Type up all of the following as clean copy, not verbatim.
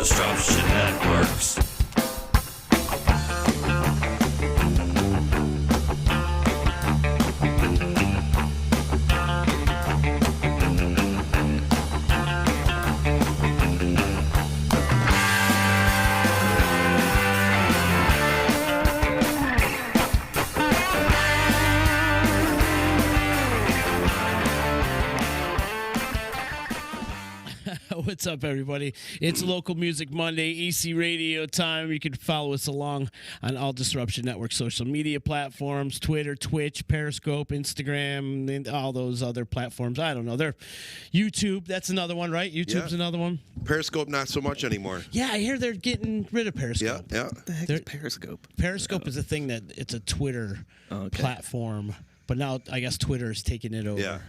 Disruption Networks. What's up, everybody? It's Local Music Monday, EC Radio time. You can follow us along on all Disruption Network social media platforms, Twitter, Twitch, Periscope, Instagram, and all those other platforms. I don't know. They're YouTube. That's another one, right? YouTube's another one. Periscope, not so much anymore. Yeah, I hear they're getting rid of Periscope. Yeah. What the heck is Periscope? Periscope is a thing that it's a Twitter platform, but now I guess Twitter is taking it over. Yeah.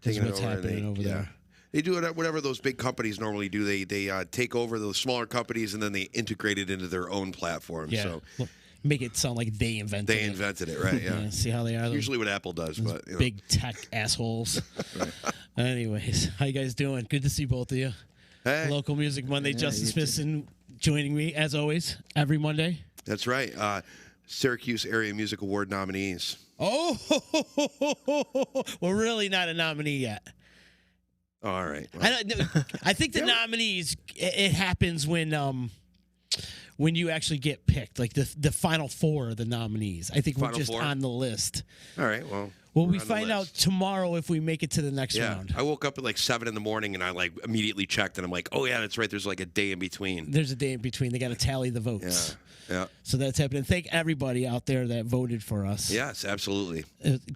That's Taking it what's over, happening over there. They do it whatever those big companies normally do. They take over those smaller companies and then they integrate it into their own platform. Yeah. So Well, make it sound like they invented it. they invented it, right? Yeah. Yeah, see how they are? Usually what Apple does, but you know. Big tech assholes. Anyways, how you guys doing? Good to see both of you. Hey, Local Music Monday. Justin you Smithson joining me as always every Monday. that's right. Syracuse Area Music Award nominees. Oh, we're really not a nominee yet. Oh, all right. Well, I think the nominees. It happens when you actually get picked, like the final four of the nominees. I think we're Final just four? on the list. all right. Well, Well, we're we on the find out list. tomorrow if we make it to the next Yeah, round. I woke up at like 7 in the morning and I like immediately checked and I'm like, oh yeah, that's right. There's like a day in between. There's a day in between. They got to tally the votes. Yeah. So that's happening. Thank everybody out there that voted for us. Yes, absolutely.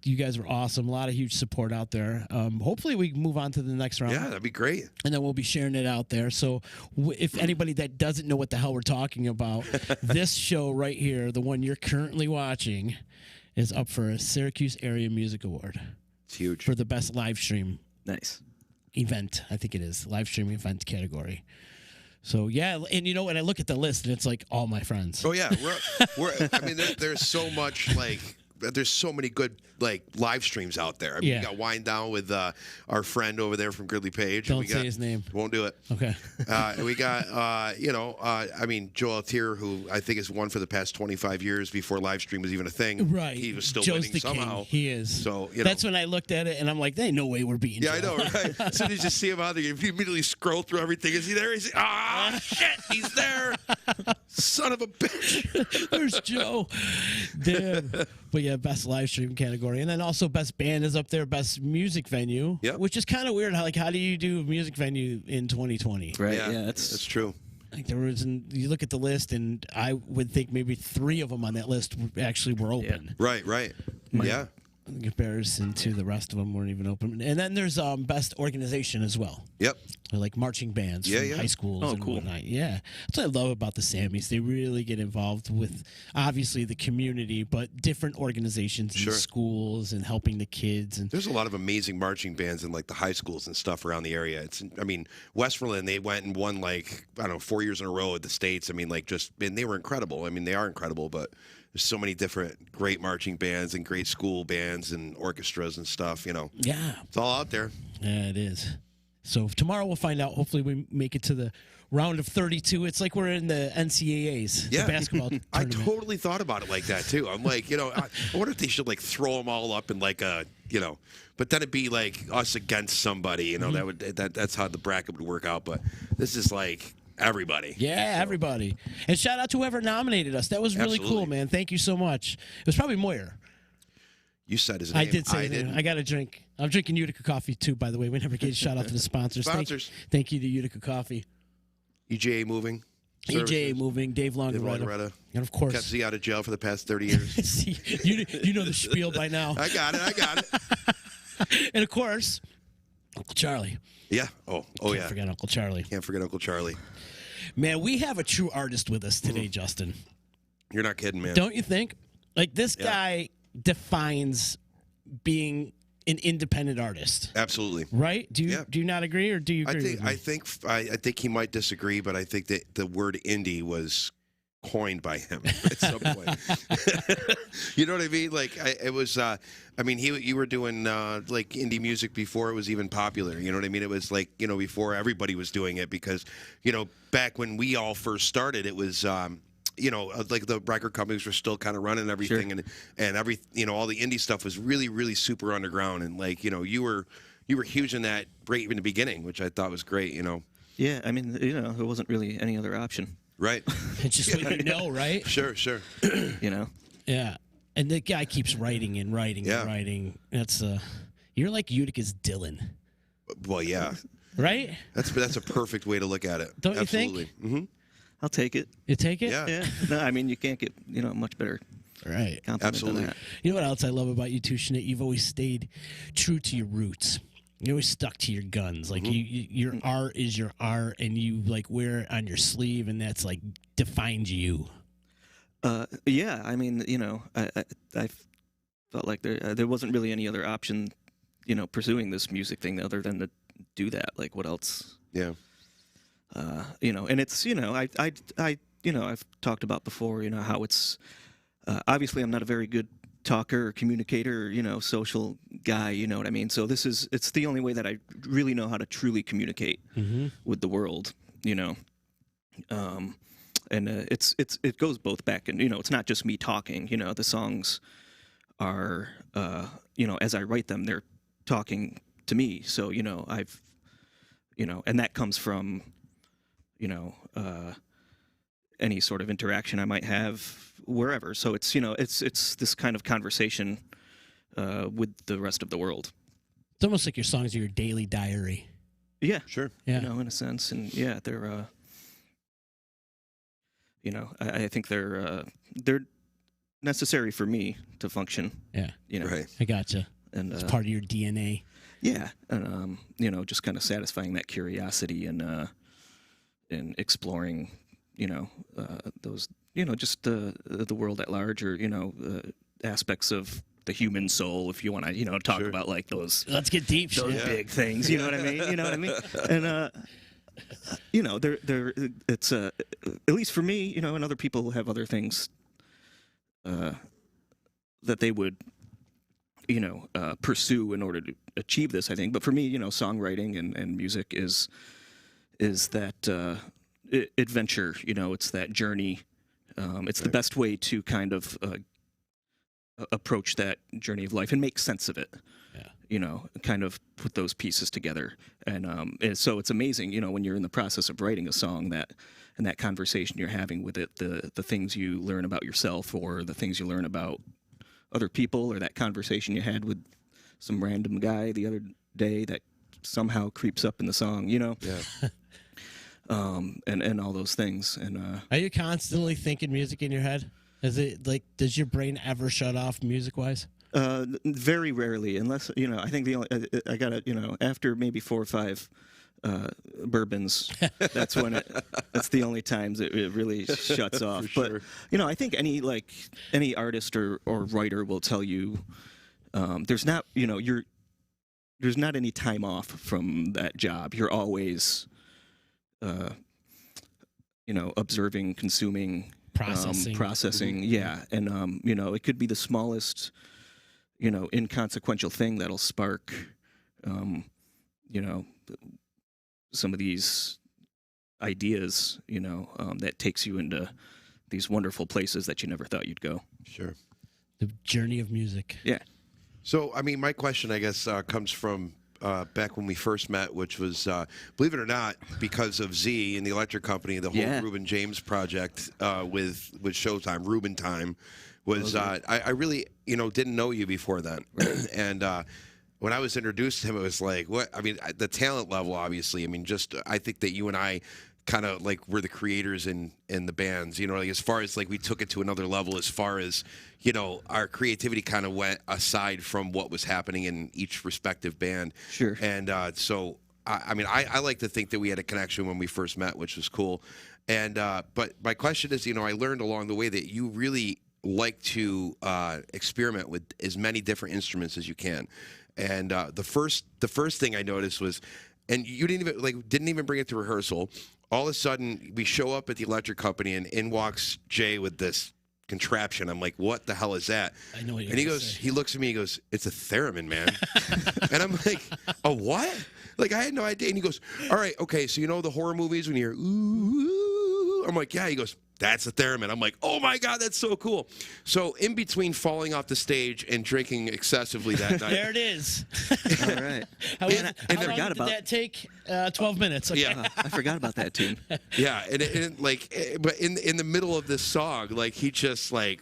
You guys were awesome. A lot of huge support out there. Hopefully we can move on to the next round. Yeah, that'd be great. And then we'll be sharing it out there. So if anybody that doesn't know what the hell we're talking about, this show right here, the one you're currently watching, is up for a Syracuse Area Music Award It's huge. for the best live stream Nice. event. I think it is live stream event category. So yeah, and you know when I look at the list and it's like all my friends. Oh yeah, we're I mean, there's so much there's so many good like live streams out there. I mean, Yeah. we got Wind Down with our friend over there from Gridley Page. Don't we say got, his name. Won't do it. Okay. And we got I mean Joel Altier, who I think has won for the past 25 years before live stream was even a thing. Right. He was still Joe's winning the somehow. king. He is. So you know. That's when I looked at it and I'm like, there ain't no way we're beating Yeah, I Joe. know, right? As soon as you see him out there, if you immediately scroll through everything, is he there? Is he? Ah, shit, he's there. Son of a bitch. There's Joe. Damn. But yeah, best live stream category. And then also best band is up there, best music venue. Yep. Which is kind of weird. How do you do music venue in 2020? Right. Yeah, Yeah, that's true. Like you look at the list and I would think maybe 3 of them on that list actually were open. Right. Yeah. In comparison to the rest of them weren't even open. And then there's best organization as well. Yep. Like marching bands Yeah, from yeah. high schools Oh, and cool. whatnot. Yeah. That's what I love about the Sammys. They really get involved with, obviously, the community, but different organizations and Sure. schools and helping the kids. And There's a lot of amazing marching bands in like the high schools and stuff around the area. I mean, Westmoreland, they went and won like, I don't know, 4 years in a row at the States. I mean, and they were incredible. I mean, they are incredible, but there's so many different great marching bands and great school bands and orchestras and stuff, you know. yeah, It's all out there. yeah, it is. So tomorrow we'll find out. Hopefully we make it to the round of 32. It's like we're in the NCAAs, Yeah. the basketball I tournament. totally thought about it like that, too. I'm like, I wonder if they should like throw them all up in like a, but then it'd be like us against somebody, that's how the bracket would work out. But this is like everybody. Yeah, everybody. And shout out to whoever nominated us. That was really Absolutely. cool, man. Thank you so much. It was probably Moyer. You said his name. I did say that. didn't. I got a drink. I'm drinking Utica coffee too, by the way. We never get a shout out to the sponsors. Sponsors. Thank you to Utica Coffee. EJA Moving. EJ Services. Moving, Dave Longaretta. Longaretta. And of course, Kept Z out of jail for the past 30 years. see, you know the spiel by now. I got it. And of course, Uncle Charlie. Yeah. Oh Can't yeah. forget Uncle Charlie. Can't forget Uncle Charlie. Man, we have a true artist with us today, Justin. You're not kidding, man. Don't you think? Like this Yeah. guy defines being an independent artist, Absolutely. right? Do you Yeah. do you not agree, or do you agree? with me? I think he might disagree, but I think that the word indie was coined by him at some point. You know what I mean? Like it was. I mean, you were doing like indie music before it was even popular. You know what I mean? It was like before everybody was doing it because back when we all first started, it was. Like the record companies were still kind of running everything, Sure. and all the indie stuff was really, really super underground, and like you were huge in that right in the beginning, which I thought was great. Yeah, I mean, there wasn't really any other option. Right. It's just what you know, right? Sure. Yeah. And the guy keeps writing and writing Yeah. and writing. That's you're like Utica's Dylan, Well, yeah. right? That's a perfect way to look at it. Don't you Absolutely. think? Mm-hmm. I'll take it. You take it? Yeah. Yeah. No, I mean, you can't get much better Right. compliment Absolutely. than that. You know what else I love about you too, Schnitt? You've always stayed true to your roots. You always stuck to your guns. Like your art is your art, and you like wear it on your sleeve, and that's like defines you. Yeah, I mean, I felt like there wasn't really any other option, pursuing this music thing other than to do that. Like, what else? Yeah. And it's I've talked about before, how it's obviously I'm not a very good talker or communicator, social guy, you know what I mean? So it's the only way that I really know how to truly communicate with the world, and it goes both back, and it's not just me talking. The songs are as I write them, they're talking to me. So I've and that comes from any sort of interaction I might have wherever. So it's it's this kind of conversation with the rest of the world. It's almost like your songs are your daily diary. Yeah, Sure. Yeah. in a sense, and yeah, they're I think they're necessary for me to function. Yeah. Right. I gotcha. And It's part of your DNA. yeah, and just kind of satisfying that curiosity and exploring, those, just the world at large, or aspects of the human soul, if you want to, talk Sure. about like those Let's get deep. those Schnitt. big things. You know what I mean? You know what I mean? And it's at least for me, and other people have other things that they would pursue in order to achieve this, I think. But for me, songwriting and music is that adventure. It's that journey. It's the best way to kind of approach that journey of life and make sense of it. Yeah. Kind of put those pieces together. And so it's amazing, when you're in the process of writing a song, and that conversation you're having with it, the things you learn about yourself, or the things you learn about other people, or that conversation you had with some random guy the other day that somehow creeps up in the song, Yeah. and all those things. And Are you constantly thinking music in your head? Is it like, does your brain ever shut off music wise? very rarely, unless I think the only I gotta after maybe 4 or 5 bourbons, that's the only times it really shuts off. For But I think any artist or writer will tell you there's not there's not any time off from that job. You're always observing, consuming, processing. Yeah, and it could be the smallest inconsequential thing that'll spark some of these ideas, that takes you into these wonderful places that you never thought you'd go. Sure. The journey of music. Yeah. So, I mean, my question, I guess, comes from back when we first met, which was, believe it or not, because of Z and the Electric Company, the whole Yeah. Reuben James project with Showtime, Reuben Time, was I really didn't know you before then, and when I was introduced to him, it was like, what? I mean, the talent level, obviously. I mean, just I think that you and I kind of like were the creators in the bands, like as far as like we took it to another level, as far as our creativity kind of went aside from what was happening in each respective band. Sure. And so I mean I like to think that we had a connection when we first met, which was cool. And but my question is, I learned along the way that you really like to experiment with as many different instruments as you can. And the first thing I noticed was, and you didn't even bring it to rehearsal. all of a sudden we show up at the electric company and in walks Jay with this contraption. I'm like, what the hell is that? I know what you're And he gonna goes, say. he looks at me, he goes, it's a theremin, man. And I'm like, a what? Like, I had no idea. And he goes, all right, okay, so you know the horror movies when you hear, ooh, I'm like, yeah. He goes, that's a theremin. I'm like, oh my God, that's so cool. So in between falling off the stage and drinking excessively that night. There it is. All right. How long forgot did about that take? 12 minutes. Okay. Yeah. I forgot about that tune. Yeah, but in the middle of this song, like he just like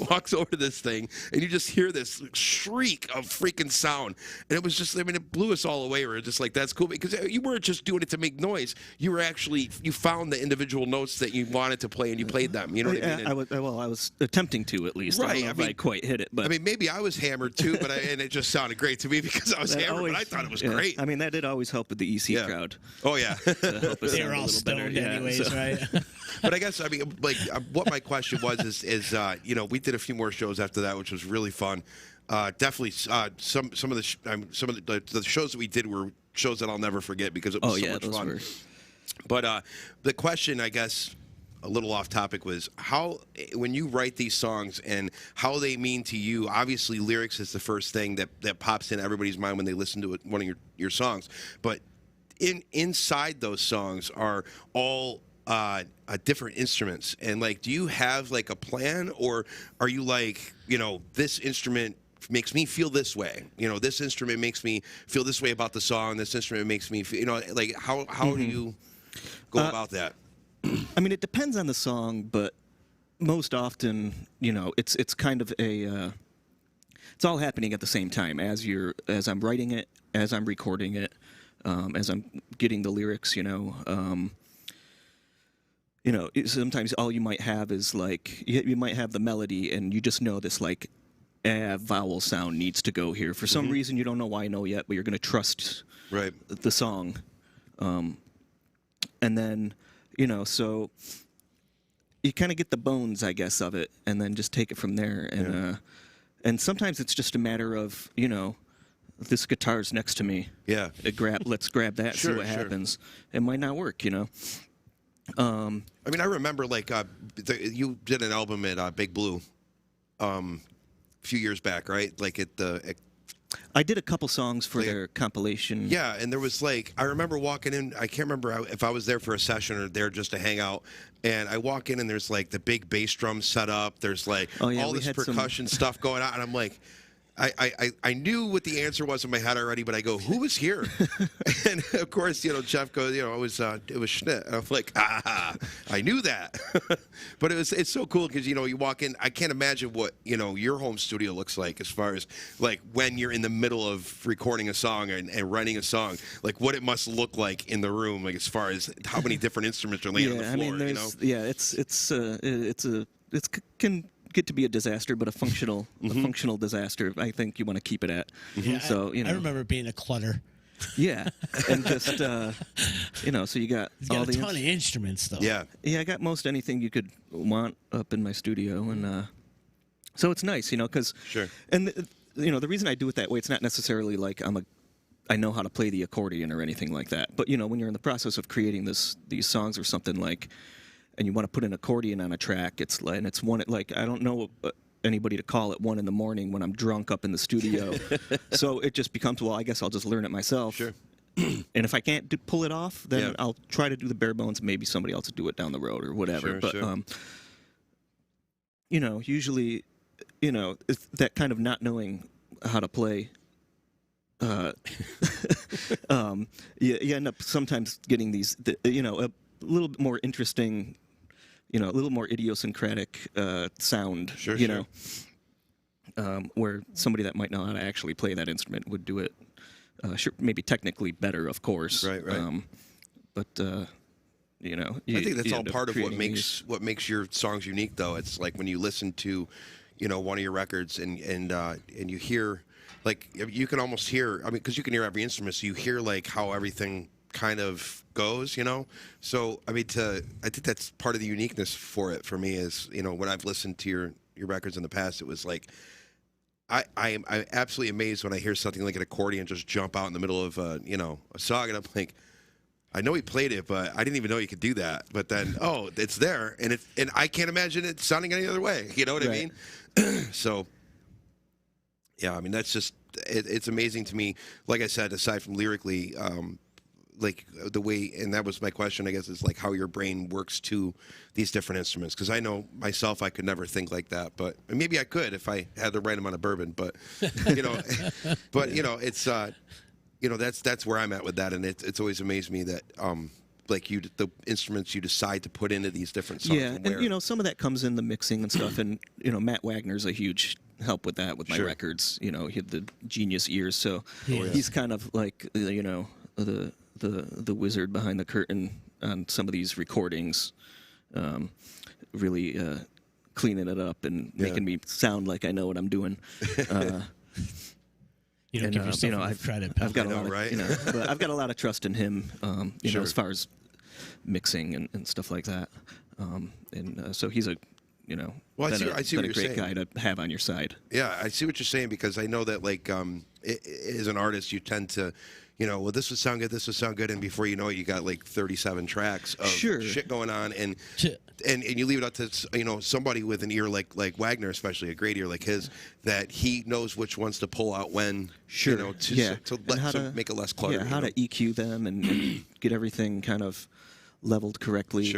walks over to this thing, and you just hear this shriek of freaking sound, and it was just, I mean, it blew us all away. We were just like, that's cool, because you weren't just doing it to make noise. You were actually, you found the individual notes that you wanted to play, and you played them. You know what I mean? I was attempting to, at least. Right, I don't know I if mean- I quite hit it, but I mean, maybe I was hammered too, but and it just sounded great to me because I was that hammered. always- But I thought it was yeah. great. I mean, that did always help with the EC Yeah. crowd. Oh yeah. To help us They sound were a all little stoned better. Yeah, anyways, so- right? But I guess, I mean, like, what my question was is you know, we did a few more shows after that, which was really fun. Definitely, some of the shows that we did were shows that I'll never forget because it was Oh so yeah, much those fun. were. But the question, I guess, a little off topic, was how, when you write these songs and how they mean to you. Obviously, lyrics is the first thing that pops in everybody's mind when they listen to one of your songs. But inside those songs are all different instruments. And like, do you have like a plan, or are you like, you know, this instrument makes me feel this way, you know, this instrument makes me feel this way about the song, this instrument makes me feel, you know, like how do you go about that? I mean, it depends on the song, but most often, you know, it's kind of a. It's all happening at the same time as I'm writing it, as I'm recording it, as I'm getting the lyrics. Sometimes all you might have is like you might have the melody, and you just know this like vowel sound needs to go here for some reason. You don't know why, yet, but you're going to trust Right. the song, and then. So you kind of get the bones, I guess, of it, and then just take it from there. And sometimes it's just a matter of, this guitar's next to me. Yeah. Let's grab that, Sure, see what sure. happens. It might not work, I mean, I remember like you did an album at Big Blue a few years back, right? Like I did a couple songs for their compilation. yeah, and there was like, I remember walking in, I can't remember if I was there for a session or there just to hang out, and I walk in and there's like the big bass drum set up, there's like Oh, yeah, all we this had some- percussion stuff going on, and I'm like, I knew what the answer was in my head already, but I go, who was here? And of course, Jeff goes, it was Schnitt. And I'm like, I knew that. But it's so cool because you walk in. I can't imagine what your home studio looks like as far as like when you're in the middle of recording a song and writing a song, like what it must look like in the room, like as far as how many different instruments are laying on the floor. I mean, it can get to be a disaster, but a functional disaster. I think you want to keep it at. Yeah, So I remember being a clutter. Yeah, and just so you got He's all got a the ton of instruments, though. Yeah. I got most anything you could want up in my studio, and so it's nice, because Sure. And the reason I do it that way, it's not necessarily like I know how to play the accordion or anything like that. But when you're in the process of creating these songs or something like, and you want to put an accordion on a track, it's one like I don't know anybody to call at 1 a.m. when I'm drunk up in the studio, so it just becomes, well, I guess I'll just learn it myself. Sure. And if I can't pull it off, then Yeah. I'll try to do the bare bones. Maybe somebody else will do it down the road or whatever. Sure, but sure. Usually, it's that kind of not knowing how to play. You end up sometimes getting these, a little bit more interesting, a little more idiosyncratic sound. Sure, Where somebody that might know how to actually play that instrument would do it. Sure, maybe technically better, of course. Right. But I think that's all part of what makes. makes your songs unique, though. It's like when you listen to, one of your records and you hear, like, you can almost hear. I mean, because you can hear every instrument, so you hear like how everything kind of goes, So I mean, I think that's part of the uniqueness for me is, when I've listened to your records in the past, it was like. I'm absolutely amazed when I hear something like an accordion just jump out in the middle of a song, and I'm like, I know he played it, but I didn't even know you could do that. But then, it's there, and I can't imagine it sounding any other way. You know what I mean? So, yeah, I mean that's just it's amazing to me. Like I said, aside from lyrically, like the way, and that was my question, I guess, is like how your brain works to these different instruments. Because I know myself, I could never think like that, but maybe I could if I had the right amount of bourbon. But it's. That's where I'm at with that, and it's always amazed me that the instruments you decide to put into these different songs. Yeah, and some of that comes in the mixing and stuff, and Matt Wagner's a huge help with that with my records. He had the genius ears, so he's kind of like the wizard behind the curtain on some of these recordings, really cleaning it up and making me sound like I know what I'm doing. You don't give yourself enough credit. I've got a lot of, but I've got a lot of trust in him, as far as mixing and stuff like that. So he's a, I see what you're great saying. Guy to have on your side. Yeah, I see what you're saying, because I know that as an artist, you tend to, this would sound good, and before you know it, you got like 37 tracks of shit going on, and you leave it up to somebody with an ear like Wagner, especially a great ear like his, that he knows which ones to pull out when, to make it less cluttered. Yeah, how to EQ them and get everything kind of leveled correctly,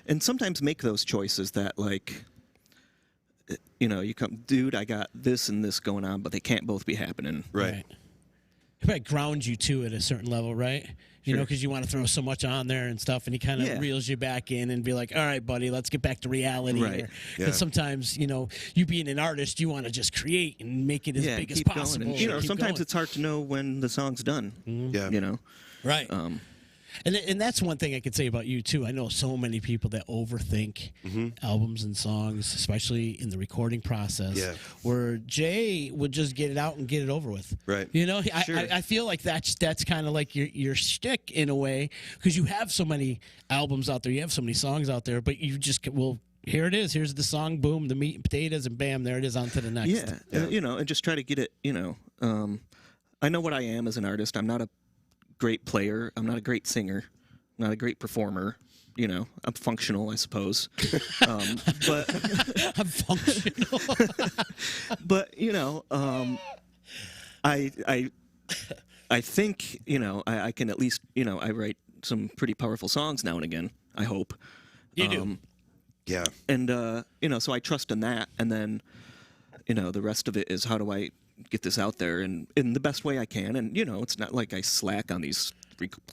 and sometimes make those choices that you come, dude, I got this and this going on, but they can't both be happening. Right. It might ground you too at a certain level, right? Because you want to throw so much on there and stuff, and he kind of reels you back in and be like, all right, buddy, let's get back to reality here. Yeah. And sometimes, you being an artist, you want to just create and make it as big as possible. And, sometimes it's hard to know when the song's done. Yeah. Right. And that's one thing I could say about you, too. I know so many people that overthink albums and songs, especially in the recording process, where Jay would just get it out and get it over with. Right. I feel like that's kind of like your shtick in a way, because you have so many albums out there, you have so many songs out there, but you just, here it is. Here's the song, boom, the meat and potatoes, and bam, there it is, on to the next. Yeah. And just try to get it, I know what I am as an artist. I'm not a great player. I'm not a great singer. I'm not a great performer. I'm functional, I suppose. But I'm functional. But I think I can at least I write some pretty powerful songs now and again. I hope. You do. Yeah. And so I trust in that, and then the rest of it is, how do I get this out there and in the best way I can? And it's not like I slack on these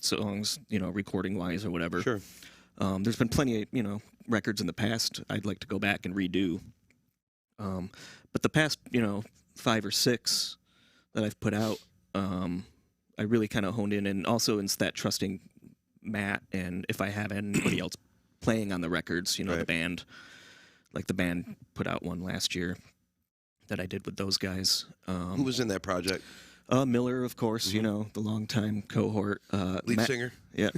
songs, recording wise or whatever. Sure. There's been plenty of records in the past I'd like to go back and redo. But the past 5 or 6 that I've put out, I really kind of honed in, and also it's that trusting Matt, and if I have anybody else playing on the records, the band, like the band put out one last year that I did with those guys. Who was in that project? Miller, of course, the longtime cohort. Lead singer? Yeah.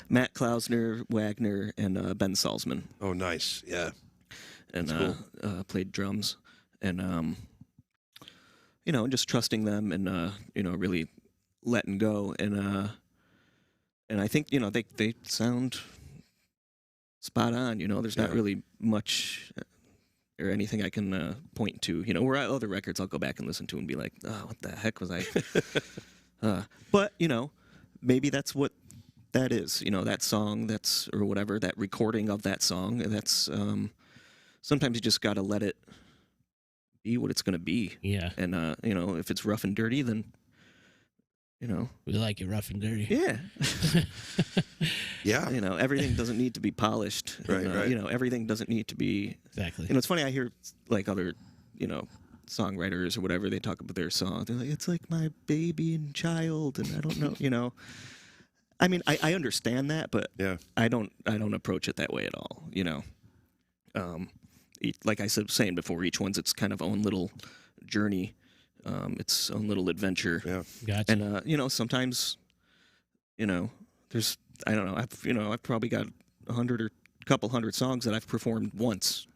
Matt Klausner, Wagner, and Ben Salzman. Oh, nice. Yeah. And cool. Played drums. And, just trusting them and, really letting go. And I think, they sound spot on. There's not really much or anything I can point to. Where other records I'll go back and listen to and be like, oh, what the heck was I? But, maybe that's what that is. That song, or whatever, that recording of that song, that's, sometimes you just got to let it be what it's going to be. Yeah. And, if it's rough and dirty, then, we like it rough and dirty. Yeah. Yeah. Everything doesn't need to be polished. Right. Everything doesn't need to be. Exactly. It's funny, I hear like other, songwriters or whatever, they talk about their song. They're like, it's like my baby and child, and I don't know, I mean, I understand that, but I don't approach it that way at all. Like I was saying before, each one's its kind of own little journey. Its own little adventure. Yeah. Gotcha. And sometimes, there's, I don't know, I've probably got 100 or a couple hundred songs that I've performed once,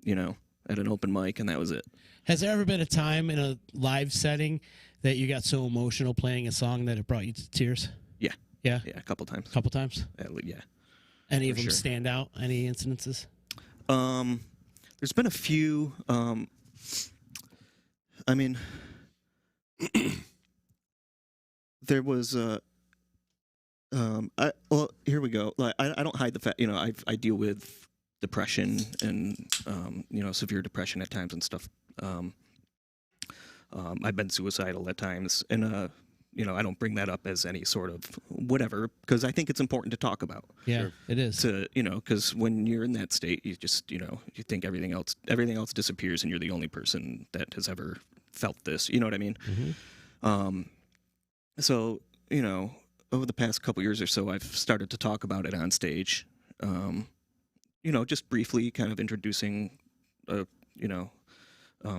at an open mic, and that was it. Has there ever been a time in a live setting that you got so emotional playing a song that it brought you to tears? Yeah. Yeah, Yeah, a couple times. a couple times. Yeah. Any of For them sure. stand out? Any incidences? There's been a few. I mean, there was well, here we go. Like, I don't hide the fact, I deal with depression and severe depression at times and stuff. I've been suicidal at times, and I don't bring that up as any sort of whatever, because I think it's important to talk about. Yeah, it is. Because when you're in that state, you just you think everything else disappears, and you're the only person that has ever felt this. You know what I mean? Mm-hmm. So over the past couple years or so, I've started to talk about it on stage. Just briefly, kind of introducing,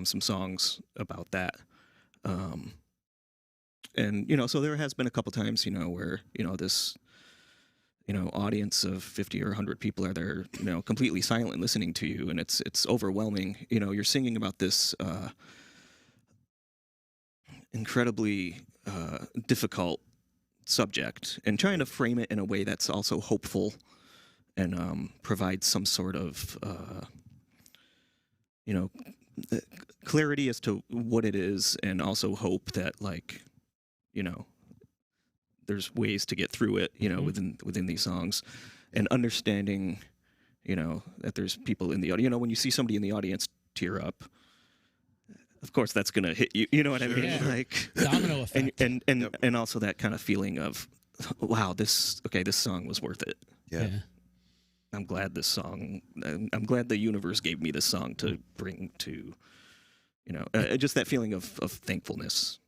some songs about that. And so there has been a couple times, where this audience of 50 or 100 people are there, completely silent listening to you, and it's overwhelming. You're singing about this incredibly difficult subject and trying to frame it in a way that's also hopeful and provides some sort of clarity as to what it is, and also hope that there's ways to get through it, within these songs, and understanding, that there's people in the audience. When you see somebody in the audience tear up, of course that's gonna hit you. You know what I mean? Yeah. Like Domino effect. and also that kind of feeling of, wow, this song was worth it. Yeah. I'm glad I'm glad the universe gave me this song to bring to, just that feeling of thankfulness.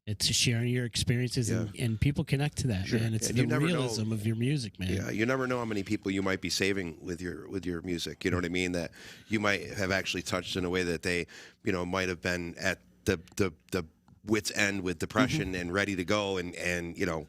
It's sharing your experiences, and people connect to that, man. It's And the you never realism of your music, man. Yeah, you never know how many people you might be saving with your music. You know what I mean? That you might have actually touched in a way that they, might have been at the wit's end with depression and ready to go, and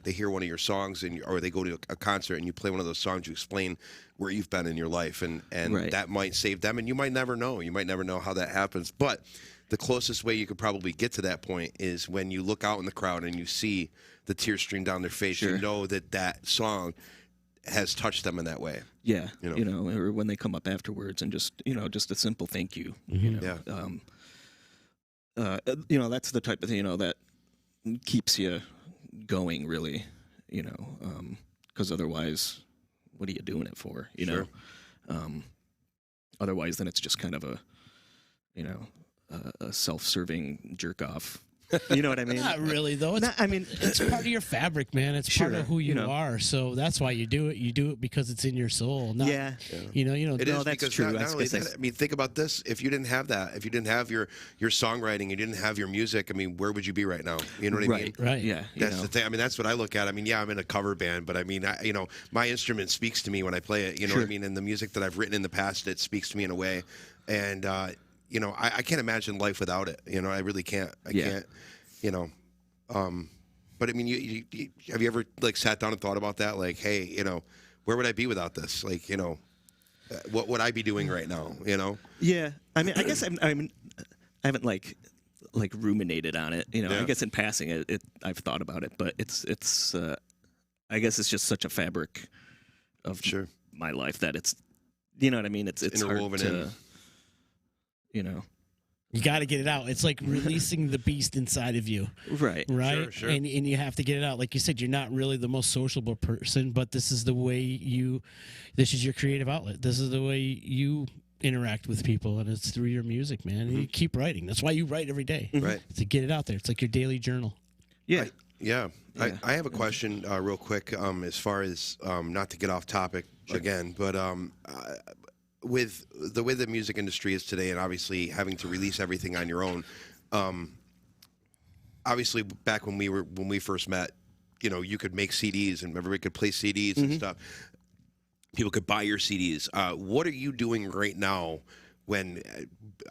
they hear one of your songs, or they go to a concert and you play one of those songs, you explain where you've been in your life, and Right. that might save them, and you might never know. You might never know how that happens, but the closest way you could probably get to that point is when you look out in the crowd and you see the tears stream down their face. Sure. You know that song has touched them in that way. Yeah, or when they come up afterwards and just a simple thank you. Yeah. That's the type of thing that keeps you going, really. Because otherwise, what are you doing it for? Sure. Otherwise, then it's just kind of a self-serving jerk off. You know what I mean? Not really, though. It's part of your fabric, man. It's part Sure, of who you are. So that's why you do it. You do it because it's in your soul. Not, Yeah. You know. It No, is, that's because true. Not That's- only it's- that, I mean, think about this. If you didn't have that, if you didn't have your songwriting, you didn't have your music, I mean, where would you be right now? You know what I mean? Right. Yeah. That's the thing. I mean, that's what I look at. I mean, yeah, I'm in a cover band, but I mean, my instrument speaks to me when I play it. You know what I Sure. mean? And the music that I've written in the past, it speaks to me in a way. And, I can't imagine life without it. I really can't. I can't, but I mean, you have you ever sat down and thought about that? Like, hey, where would I be without this? Like, what would I be doing right now? Yeah. I mean, I guess I haven't ruminated on it. Yeah. I guess in passing, I've thought about it, but it's I guess it's just such a fabric of Sure. my life that it's, you know what I mean? It's interwoven hard to, in. You got to get it out. It's like releasing the beast inside of you. Right. Right? Sure. And you have to get it out. Like you said, you're not really the most sociable person, but this is the way this is your creative outlet. This is the way you interact with people, and it's through your music, man. And you keep writing. That's why you write every day. Right. To get it out there. It's like your daily journal. Yeah. Yeah. Yeah. I have a question real quick as far as not to get off topic again, but with the way the music industry is today, and obviously having to release everything on your own, obviously back when we first met, you could make CDs and everybody could play CDs and stuff. People could buy your CDs. What are you doing right now when,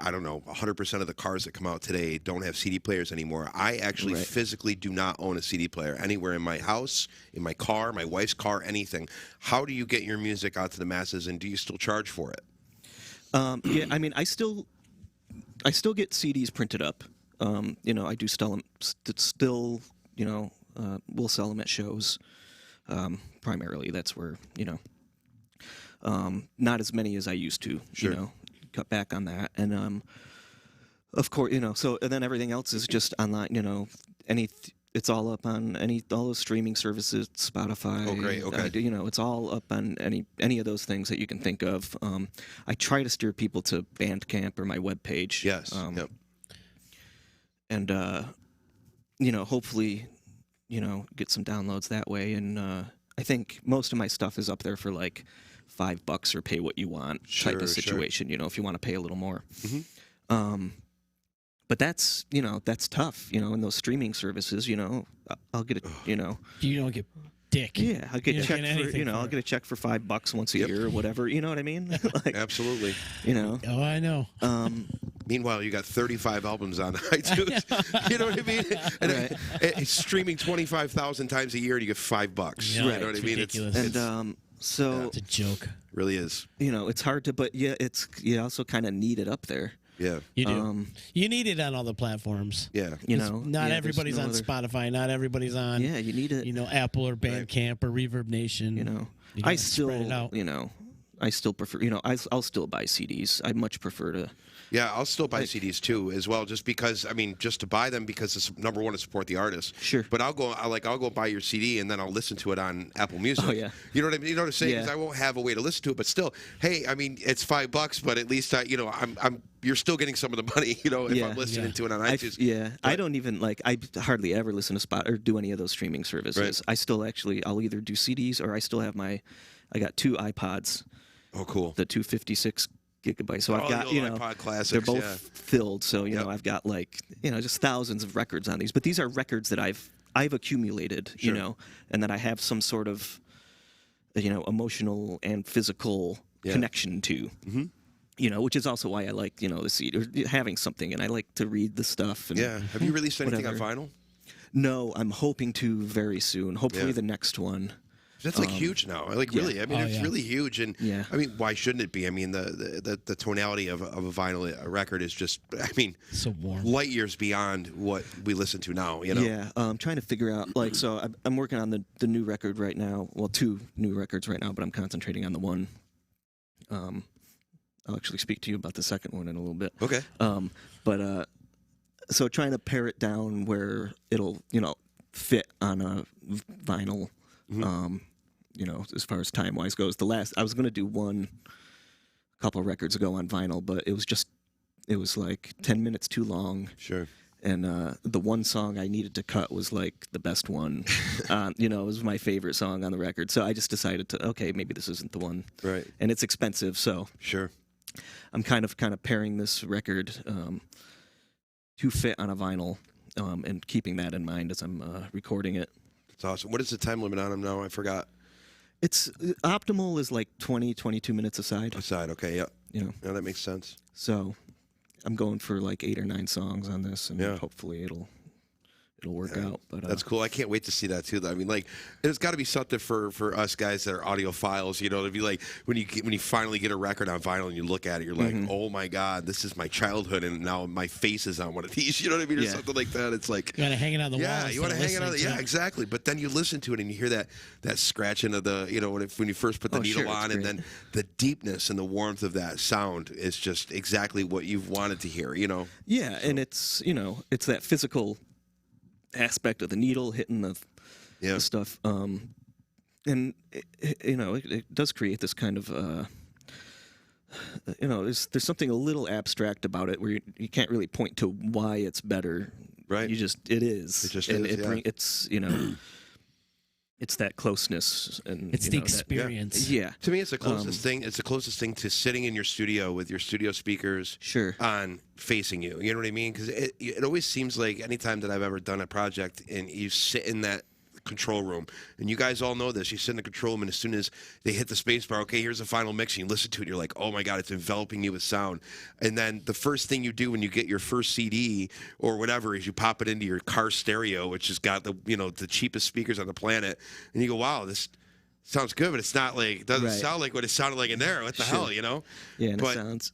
I don't know, 100% of the cars that come out today don't have CD players anymore? I actually Right. physically do not own a CD player anywhere in my house, in my car, my wife's car, anything. How do you get your music out to the masses, and do you still charge for it? Yeah. I mean, I still get CDs printed up. I do still, we'll sell them at shows. Primarily, that's where not as many as I used to. Sure. Cut back on that, and of course, so and then everything else is just online. It's all up on all those streaming services, Spotify. Oh, great. Okay. It's all up on any of those things that you can think of. I try to steer people to Bandcamp or my webpage. Yes. Yep. And hopefully, get some downloads that way. And I think most of my stuff is up there for like $5 or pay what you want type of situation. Sure. If you want to pay a little more. Mm-hmm. But that's tough. In those streaming services, I'll get a, You don't get dick. Yeah, I'll get You a don't check get for, anything for I'll it. get a check for $5 once a year or whatever. You know what I mean? Like, Absolutely. Oh, I know. Meanwhile, you got 35 albums on iTunes. You know what I mean? And it's streaming 25,000 times a year, and you get $5. Yeah, You know what I mean? ridiculous. and so It's a joke. Really is. it's hard to, but you also kind of need it up there. Yeah. You do. You need it on all the platforms. Yeah. Not yeah, everybody's there's on no other- Spotify. Not everybody's on. Yeah, you need it. Apple or Bandcamp or Reverb Nation. You You I gotta spread it out. still, I still prefer, I'll still buy CDs. I much prefer to. Yeah, I'll still buy CDs too, as well, just because just to buy them because it's number one to support the artist. Sure. But I'll go buy your CD and then I'll listen to it on Apple Music. Oh, yeah. You know what I mean? You know what I'm saying? Yeah. 'Cause I won't have a way to listen to it, but still, hey, it's $5, but at least you're still getting some of the money. If I'm listening to it on iTunes. I don't even I hardly ever listen to Spot or do any of those streaming services. Right. I still I'll either do CDs or I still have I got 2 iPods. Oh, cool. The 256 gigabytes. So I've got, the old iPod classics, they're both yeah. filled. So, I've got just thousands of records on these, but these are records that I've accumulated, Sure. and that I have some sort of, emotional and physical connection to, which is also why I like, the CD or having something, and I like to read the stuff. And Yeah. Have you released anything whatever. on vinyl? No, I'm hoping to very soon. Hopefully Yeah. the next one. That's huge now. Really. I mean, it's really huge, and Yeah. why shouldn't it be? I mean, the tonality of a vinyl record is just, So warm. light years beyond what we listen to now. Yeah, I'm trying to figure out, so I'm working on the new record right now. Well, 2 new records right now, but I'm concentrating on the one. I'll actually speak to you about the second one in a little bit. Okay. So trying to pare it down where it'll, fit on a vinyl, as far as time-wise goes. I was going to do one a couple of records ago on vinyl, but it was like 10 minutes too long. Sure. And the one song I needed to cut was like the best one. It was my favorite song on the record. So I just decided maybe this isn't the one. Right. And it's expensive, so Sure. I'm kind of pairing this record to fit on a vinyl and keeping that in mind as I'm recording it. It's awesome. What is the time limit on them now? I forgot. It's optimal is like 22 minutes aside. Aside. Okay. Yeah. Yeah. Yeah, that makes sense. So I'm going for like 8 or 9 songs on this, and Yeah. hopefully it'll work out. But That's cool. I can't wait to see that too. Though. There's got to be something for us guys that are audiophiles. To be like when you finally get a record on vinyl and you look at it, you're like, oh my god, this is my childhood, and now my face is on one of these. You know what I mean, or Yeah. something like that. It's like You want to hang it on the wall. yeah, you want to hang it on. listening to Yeah, exactly. But then you listen to it and you hear that scratching of the when you first put the Oh, needle sure, it's on, and great. then the deepness and the warmth of that sound is just exactly what you've wanted to hear. Yeah, and it's it's that physical aspect of the needle hitting the stuff, and it does create this kind of there's something a little abstract about it where you can't really point to why it's better. Right. It is. It just and is, yeah. it's it's that closeness and It's the experience. Yeah. To me, it's the closest thing. It's the closest thing to sitting in your studio with your studio speakers Sure. on facing you. You know what I mean? Because it always seems like anytime that I've ever done a project and you sit in that control room, and you guys all know this, you sit in the control room, and as soon as they hit the space bar, okay, here's the final mix, and you listen to it, and you're like, oh my god, it's enveloping you with sound. And then the first thing you do when you get your first CD or whatever is you pop it into your car stereo, which has got the cheapest speakers on the planet, and you go, wow, this sounds good, but it's not like, doesn't Right. sound like what it sounded like in there. What the hell, you know? Yeah, and but it sounds.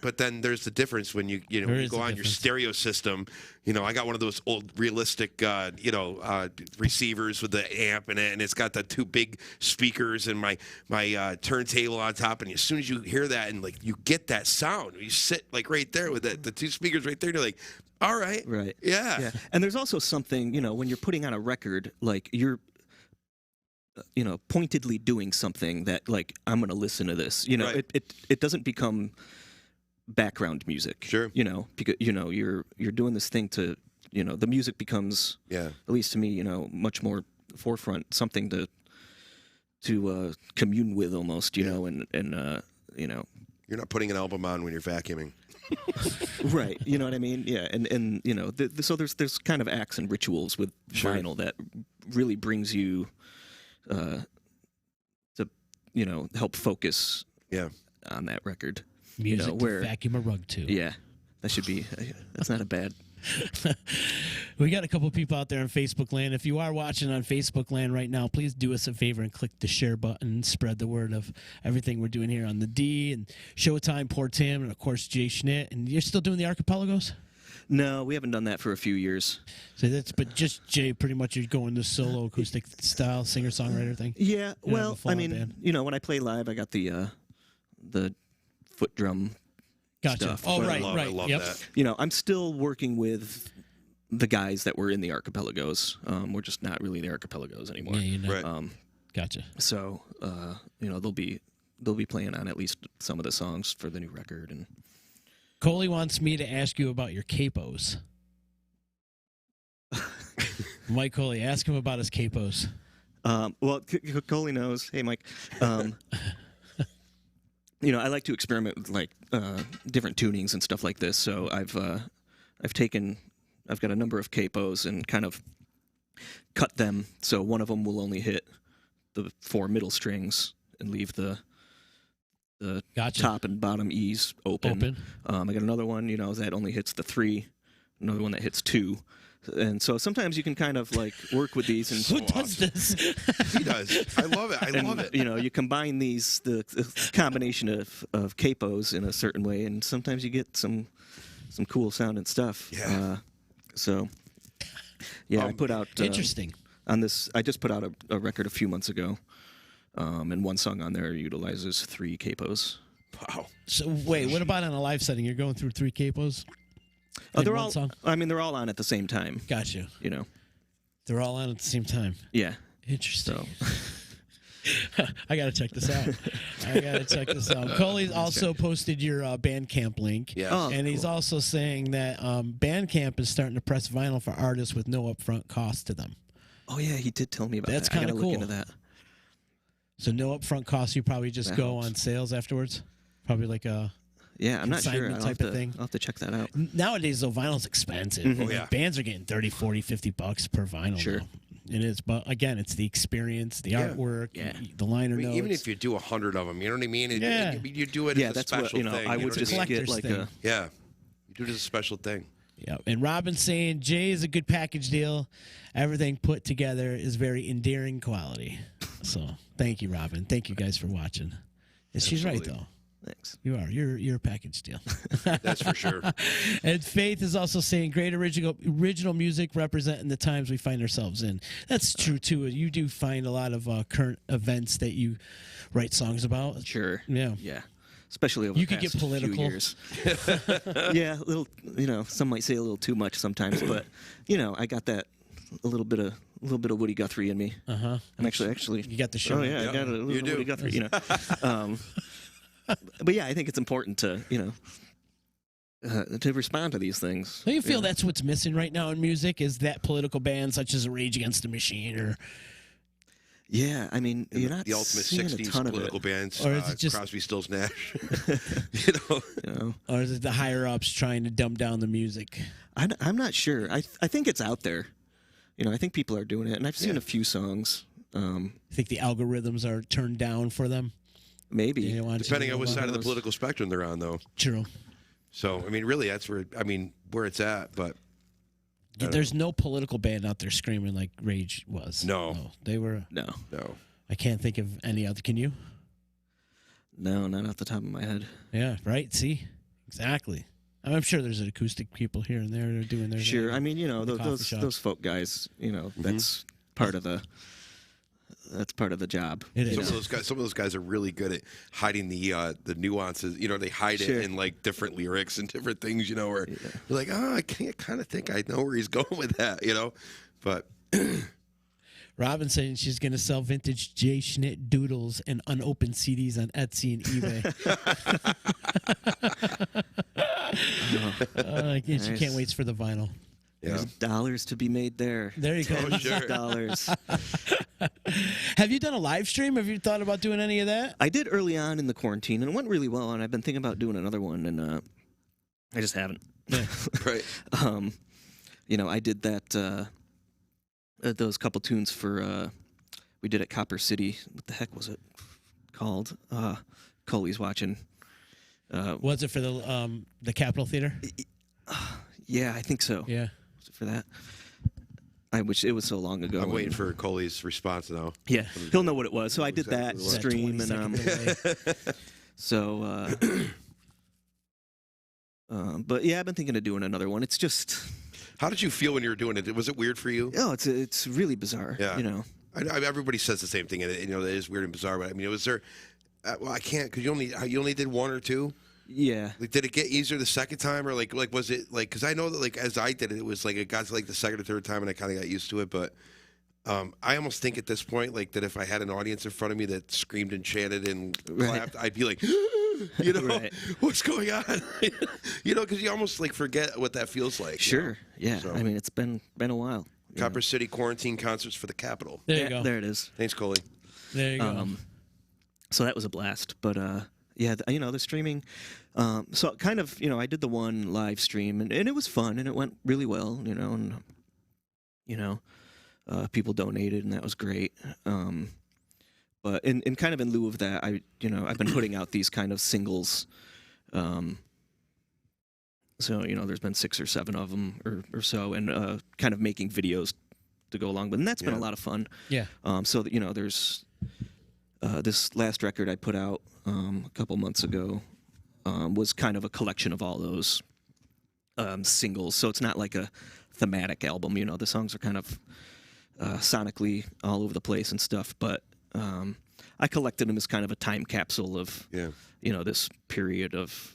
but then there's the difference when you There you is go a on your difference. stereo system. You know, I got one of those old realistic receivers with the amp in it, and it's got the two big speakers and my turntable on top. And as soon as you hear that and like you get that sound, you sit like right there with the two speakers right there. And you're like, all right, Right. yeah. Yeah. And there's also something, when you're putting on a record, like you're, pointedly doing something that, like, I'm going to listen to this. Right. It doesn't become background music. Sure. Because you're doing this thing to, the music becomes, Yeah. at least to me, much more forefront, something to commune with almost, and You're not putting an album on when you're vacuuming. right. You know what I mean? Yeah. And so there's kind of acts and rituals with Sure. vinyl that really brings you to help focus Yeah. on that record. Music to where vacuum a rug to. yeah, that's not a bad. We got a couple people out there on Facebook land. If you are watching on Facebook land right now, please do us a favor and click the share button. Spread the word of everything we're doing here on the D and Showtime, Poor Tim, and of course Jay Schnitt. And you're still doing the archipelagos? No, we haven't done that for a few years. So but just Jay, pretty much you're going this solo acoustic style singer songwriter thing. Yeah, You don't have a well, I full-on mean, band? when I play live, I got the foot drum Gotcha. stuff. Oh, but, right, I love Yep. that. I'm still working with the guys that were in the archipelagos. We're just not really the archipelagos anymore. Yeah, Right. Gotcha. So they'll be playing on at least some of the songs for the new record. And Coley wants me to ask you about your capos. Mike Coley, ask him about his capos. well, Coley knows. Hey, Mike. I like to experiment with like different tunings and stuff like this. So I've got a number of capos and kind of cut them. So one of them will only hit the 4 middle strings and leave the Gotcha. top and bottom E's open. Open. I got another one, that only hits the 3. Another one that hits 2. And so sometimes you can kind of like work with these and Who does this? He does. I love it. I love it. you combine the combination of capos in a certain way, and sometimes you get some cool sounding stuff. Yeah. I put out Interesting. on this. I just put out a record a few months ago, and one song on there utilizes 3 capos. Wow. So wait, what about on a live setting? You're going through 3 capos? In They're one all. song? I mean, they're all on at the same time. Gotcha. They're all on at the same time. Yeah. Interesting. So I gotta check this out. Coley's also posted your Bandcamp link. Yeah. Oh, And he's cool. also saying that Bandcamp is starting to press vinyl for artists with no upfront cost to them. Oh yeah, he did tell me about That's that. I kinda gotta look cool. into that. So no upfront cost. You probably just That go helps. on sales afterwards. Probably like a Yeah, I'm not sure. consignment type of thing. I'll have to check that out. nowadays though vinyl's expensive. Mhm. Oh, yeah. Bands are getting 30, 40, 50 bucks per vinyl. Sure. now. It is, but again, it's the experience, the Yeah. artwork, Yeah. the liner I mean, notes. even if you do 100 of them, you know what I mean? Yeah. You do it Yeah, as a that's special what thing. I you know would what just I mean? get Collector's like thing. a. Yeah. You do it as a special thing. Yeah, and Robin's saying Jay is a good package deal. Everything put together is very endearing quality. So thank you, Robin. Thank you guys for watching. And she's right Absolutely. though. Thanks. You are. You're a package deal. That's for sure. And Faith is also saying great original music representing the times we find ourselves in. That's true too. You do find a lot of current events that you write songs about. Sure. Yeah. Yeah. Especially over You the could get past political. few years. Yeah, a little. Some might say a little too much sometimes, but I got that a little bit of Woody Guthrie in me. Uh-huh. I'm actually. You got the show. Oh yeah, Yeah, I got a little you do. Woody Guthrie. But yeah, I think it's important to to respond to these things. Do you feel that's what's missing right now in music? Is that political bands such as Rage Against the Machine or Yeah, I mean, you're not The ultimate seeing a 60s ton of political it. bands. Or is it just- Crosby, Stills, Nash? or is it the higher ups trying to dumb down the music? I'm not sure. I think it's out there. I think people are doing it, and I've seen Yeah. a few songs. I think the algorithms are turned down for them. Maybe. You want to Depending know on what about side of the those? political spectrum they're on, though. True. So, I mean, really, that's where it's at. But There's no political band out there screaming like Rage was. No. They were. No. no, I can't think of any other. Can you? No, not off the top of my head. Yeah, right. See, exactly. I'm sure there's acoustic people here and there that are doing their Sure. thing. I mean, the coffee those shops. those folk guys, that's part of the job. It is. Some of those guys are really good at hiding the nuances. They hide Sure. it in like different lyrics and different things. Where you're like, oh, I kind of think I know where he's going with that. But Robin saying she's going to sell vintage J. Schnitt doodles and unopened CDs on Etsy and eBay. She Nice. can't wait for the vinyl. There's dollars to be made there. There you go. Oh, sure. Dollars. Have you done a live stream? Have you thought about doing any of that? I did early on in the quarantine, and it went really well. And I've been thinking about doing another one, and I just haven't. Yeah. right. I did that. Those couple tunes for we did at Copper City. What the heck was it called? Coley's watching. Was it for the Capitol Theater? Yeah, I think so. Yeah. Was it for that? I wish it was so long ago. I'm waiting for Coley's response now. Yeah, he'll know what it was. So I did Exactly that what. stream, That and 20-second delay. so. But yeah, I've been thinking of doing another one. It's just, How did you feel when you were doing it? Was it weird for you? it's really bizarre. Yeah. Everybody says the same thing, and it is weird and bizarre. But I mean, was there? Well, I can't because you only did one or two. Yeah. Like, did it get easier the second time, or like was it like? Because I know that like as I did it, it was like it got to like the second or third time, and I kind of got used to it. But I almost think at this point, like that if I had an audience in front of me that screamed and chanted and clapped, I'd be like, Right. what's going on? Because you almost like forget what that feels like. Sure. Yeah. So- I mean, it's been a while. Copper City quarantine concerts for the Capitol. There Yeah, you go. there it is. Thanks, Coley. There you go. So that was a blast. But yeah, the streaming. So kind of, I did the one live stream, and it was fun, and it went really well. And people donated, and that was great. But in kind of in lieu of that, I've been putting out these kind of singles. So there's been 6 or 7 of them or so, and kind of making videos to go along with, and that's been a lot of fun. Yeah. So there's this last record I put out a couple months ago was kind of a collection of all those singles. So it's not like a thematic album. The songs are kind of sonically all over the place and stuff, but I collected them as kind of a time capsule of this period of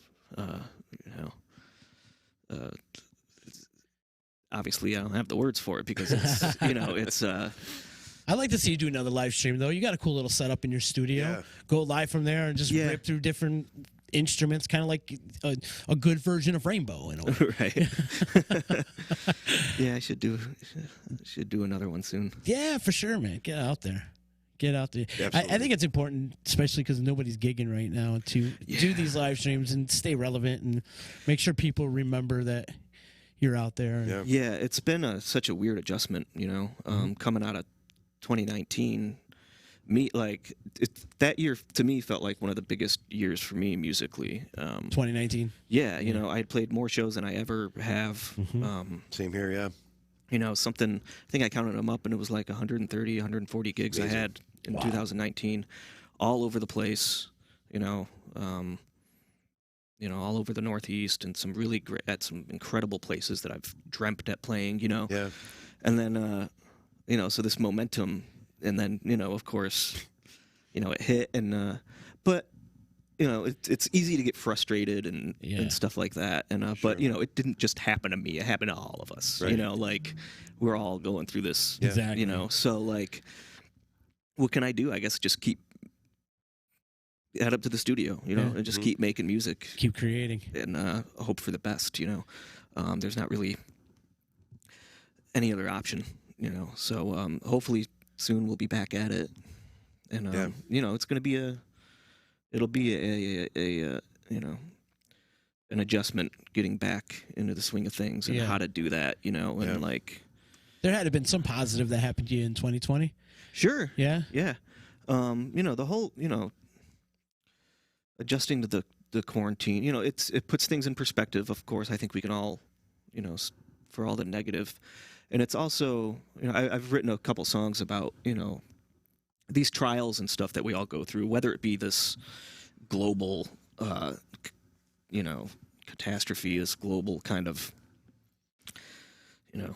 obviously I don't have the words for it because it's it's I'd like to see you do another live stream, though. You got a cool little setup in your studio. Yeah. Go live from there and just rip through different instruments, kind of like a good version of Rainbow. In a way. Right. Yeah, I should do another one soon. Yeah, for sure, man. Get out there. Get out there. I think it's important, especially because nobody's gigging right now, to do these live streams and stay relevant and make sure people remember that you're out there. And Yeah, it's been such a weird adjustment, coming out of 2019. That year to me felt like one of the biggest years for me musically. 2019. Yeah, I played more shows than I ever have. Same here, yeah. Something, I think I counted them up, and it was like 130, 140 gigs I had in 2019, all over the place, all over the Northeast, and some really great, at some incredible places that I've dreamt at playing, Yeah. And then, so this momentum, and then, of course, it hit, and, but, it's easy to get frustrated and stuff like that. And, but, it didn't just happen to me. It happened to all of us, Right. like we're all going through this, Exactly. so like, what can I do? I guess just head up to the studio, and just keep making music. Keep creating. And hope for the best, There's not really any other option, So hopefully soon we'll be back at it. And, it's going to be it'll be a an adjustment getting back into the swing of things and how to do that, and like. There had to have been some positive that happened to you in 2020. Sure. Yeah. Yeah. The whole, adjusting to the quarantine, it puts things in perspective. Of course, I think we can all, for all the negative, and it's also, I've written a couple songs about, these trials and stuff that we all go through, whether it be this global, catastrophe, this global kind of,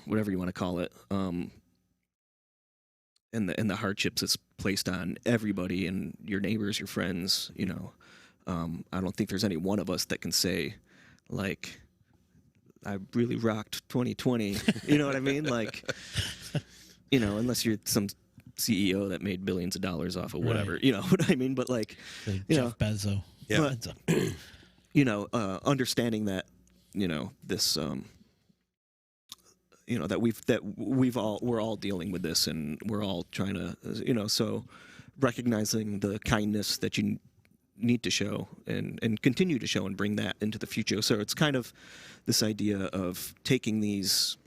whatever you want to call it, and the hardships it's placed on everybody and your neighbors, your friends, I don't think there's any one of us that can say, like, I really rocked 2020. You know what I mean? Like, unless you're some CEO that made billions of dollars off of whatever, Right. you know what I mean? But like Jeff Bezos. Yeah. Bezos. Understanding that, this, that we're all dealing with this, and we're all trying to, so recognizing the kindness that you need to show and continue to show and bring that into the future. So it's kind of this idea of taking these,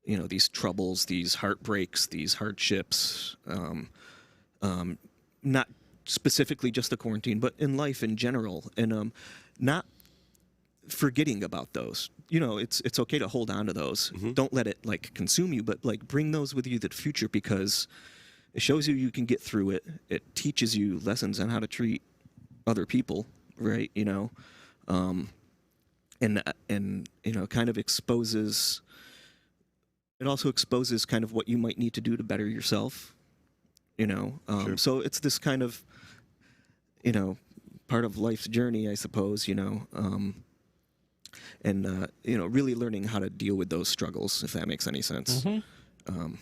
these troubles, these heartbreaks, these hardships, not specifically just the quarantine, but in life in general, and not forgetting about those. It's okay to hold on to those. Mm-hmm. Don't let it like consume you, but like bring those with you to the future, because it shows you can get through it. It teaches you lessons on how to treat other people, right? And kind of exposes. It also exposes kind of what you might need to do to better yourself. Sure. So it's this kind of, part of life's journey, I suppose. And really learning how to deal with those struggles, if that makes any sense. Mm-hmm.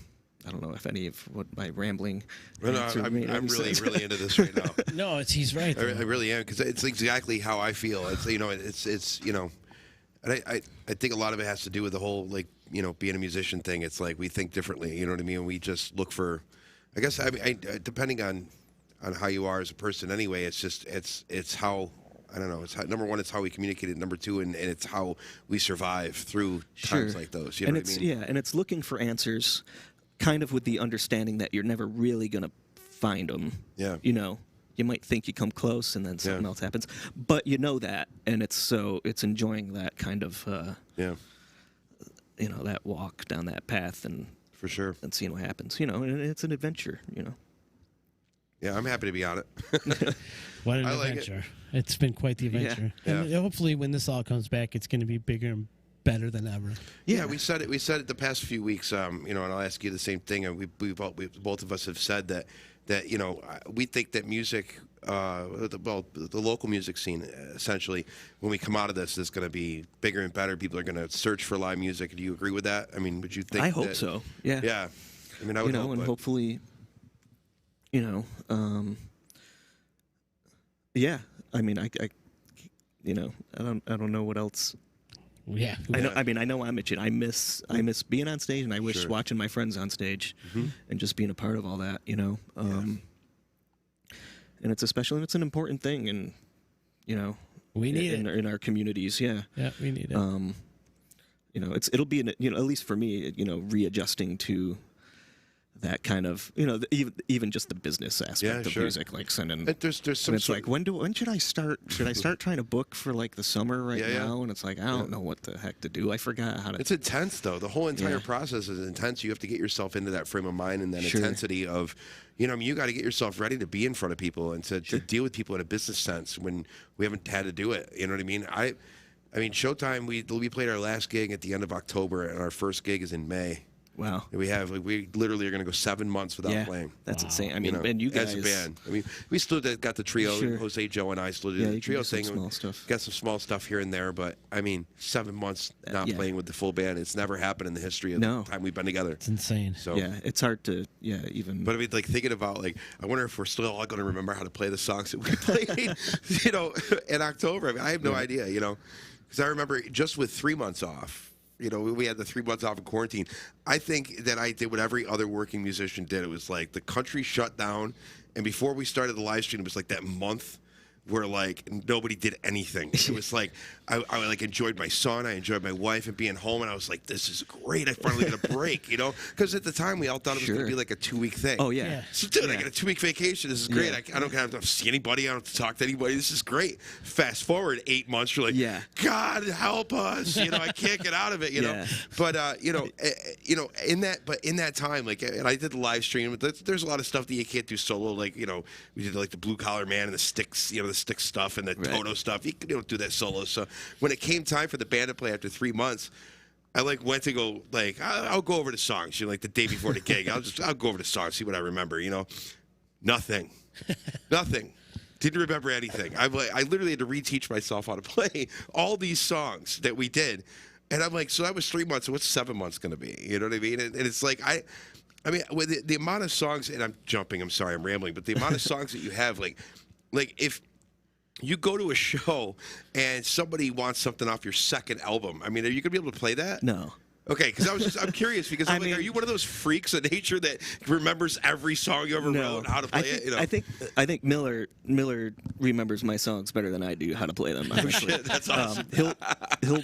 I don't know if any of what my rambling. Well, no, answer I'm made any really, sense. really into this right now. No, he's right. I really am, because it's exactly how I feel. It's and I think a lot of it has to do with the whole being a musician thing. It's like we think differently. You know what I mean? We just look for, I guess, depending on how you are as a person. Anyway, it's how. I don't know. It's how, number one, it's how we communicate it. Number two, and it's how we survive through times like those. You know what I mean? Yeah, and it's looking for answers, kind of with the understanding that you're never really gonna find them. Yeah. You might think you come close, and then something else happens, but that, and it's enjoying that kind of that walk down that path, and For sure. and seeing what happens. And it's an adventure. Yeah, I'm happy to be on it. What an I like adventure. It's been quite the adventure. Yeah. And hopefully when this all comes back, it's going to be bigger and better than ever. Yeah, we said it the past few weeks. And I'll ask you the same thing. And we both of us have said that we think that music, the local music scene, essentially, when we come out of this, is going to be bigger and better. People are going to search for live music. Do you agree with that? I mean, would you think? I hope so. Yeah. Yeah. I mean, I would hope. And but- hopefully, yeah. I mean, I don't know what else. Yeah. I know I'm itching. I miss being on stage, and I wish Sure. watching my friends on stage, and just being a part of all that. And it's it's an important thing, and We need it. in our communities. Yeah. Yeah, we need it. It'll be at least for me, readjusting to that kind of, even just the business aspect of sure. music, like sending. And there's some And it's sort- like, when should I start? Should I start trying to book for like the summer right Yeah. now? And it's like, I don't know what the heck to do. I forgot how to. It's intense, though. The whole entire Yeah. process is intense. You have to get yourself into that frame of mind and that Sure. intensity of, you got to get yourself ready to be in front of people and to deal with people in a business sense when we haven't had to do it. You know what I mean? I mean, Showtime, we played our last gig at the end of October, and our first gig is in May. Wow. We literally are going to go 7 months without playing. That's insane. I mean, and you guys. as a band. I mean, we still got the trio. Sure. Jose, Joe, and I still did Yeah, the you can trio do some thing. small stuff. Got some small stuff here and there, but I mean, 7 months not yeah. playing with the full band. It's never happened in the history of No. the time we've been together. It's insane. So, Yeah, it's hard to even. but I mean, like thinking about I wonder if we're still all going to remember how to play the songs that we played, in October. I mean, I have no idea, because I remember just with 3 months off. We had the 3 months off in quarantine. I think that I did what every other working musician did. It was like the country shut down, and before we started the live stream, it was like that month where like nobody did anything. It was like I like enjoyed my son, I enjoyed my wife and being home, and I was like, this is great. I finally get a break, you know, because at the time we all thought it was going to be like a 2-week thing. Oh yeah. So dude, I get a 2-week vacation. This is great. I don't have to see anybody. I don't have to talk to anybody. This is great. Fast forward 8 months, you're like, God help us. You know, I can't get out of it. You know, but you know, in that time, like, and I did the live stream. There's a lot of stuff that you can't do solo. Like, you know, we did like the Blue Collar Man and the Sticks, you know, the Stick stuff and the Toto stuff. You don't do that solo. So when it came time for the band to play after 3 months, I like went to go like I'll go over the songs. You know, like the day before the gig, I'll go over the songs, see what I remember. You know, nothing. Didn't remember anything. I literally had to reteach myself how to play all these songs that we did, and I'm like, so that was 3 months. So what's 7 months going to be? You know what I mean? And it's like I mean, with the amount of songs, and I'm jumping. I'm sorry, I'm rambling, but the amount of songs that you have, like if you go to a show and somebody wants something off your second album, I mean, are you gonna be able to play that? No. Okay, because I'm curious because I'm like, are you one of those freaks of nature that remembers every song you ever wrote and how to play it? You know? I think Miller remembers my songs better than I do how to play them. Honestly. That's awesome. He'll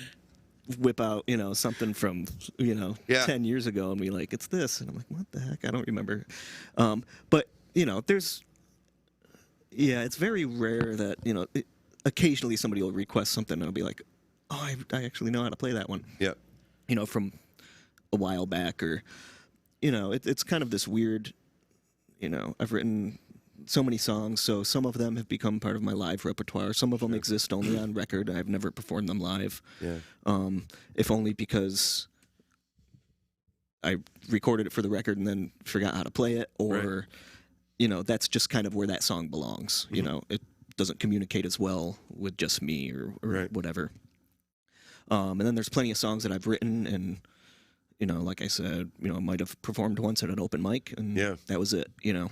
whip out, you know, something from, you know, 10 years ago and be like, it's this, and I'm like, what the heck? I don't remember. But you know, it's very rare that, you know, occasionally somebody will request something and I'll be like, oh, I actually know how to play that one. Yeah. You know, from a while back, or, you know, it's kind of this weird, you know, I've written so many songs, so some of them have become part of my live repertoire. Some of them exist only on record. I've never performed them live. Yeah. If only because I recorded it for the record and then forgot how to play it, or, you know, that's just kind of where that song belongs. You know, it doesn't communicate as well with just me or whatever. And then there's plenty of songs that I've written, and, you know, like I said, you know, I might have performed once at an open mic, and that was it, you know.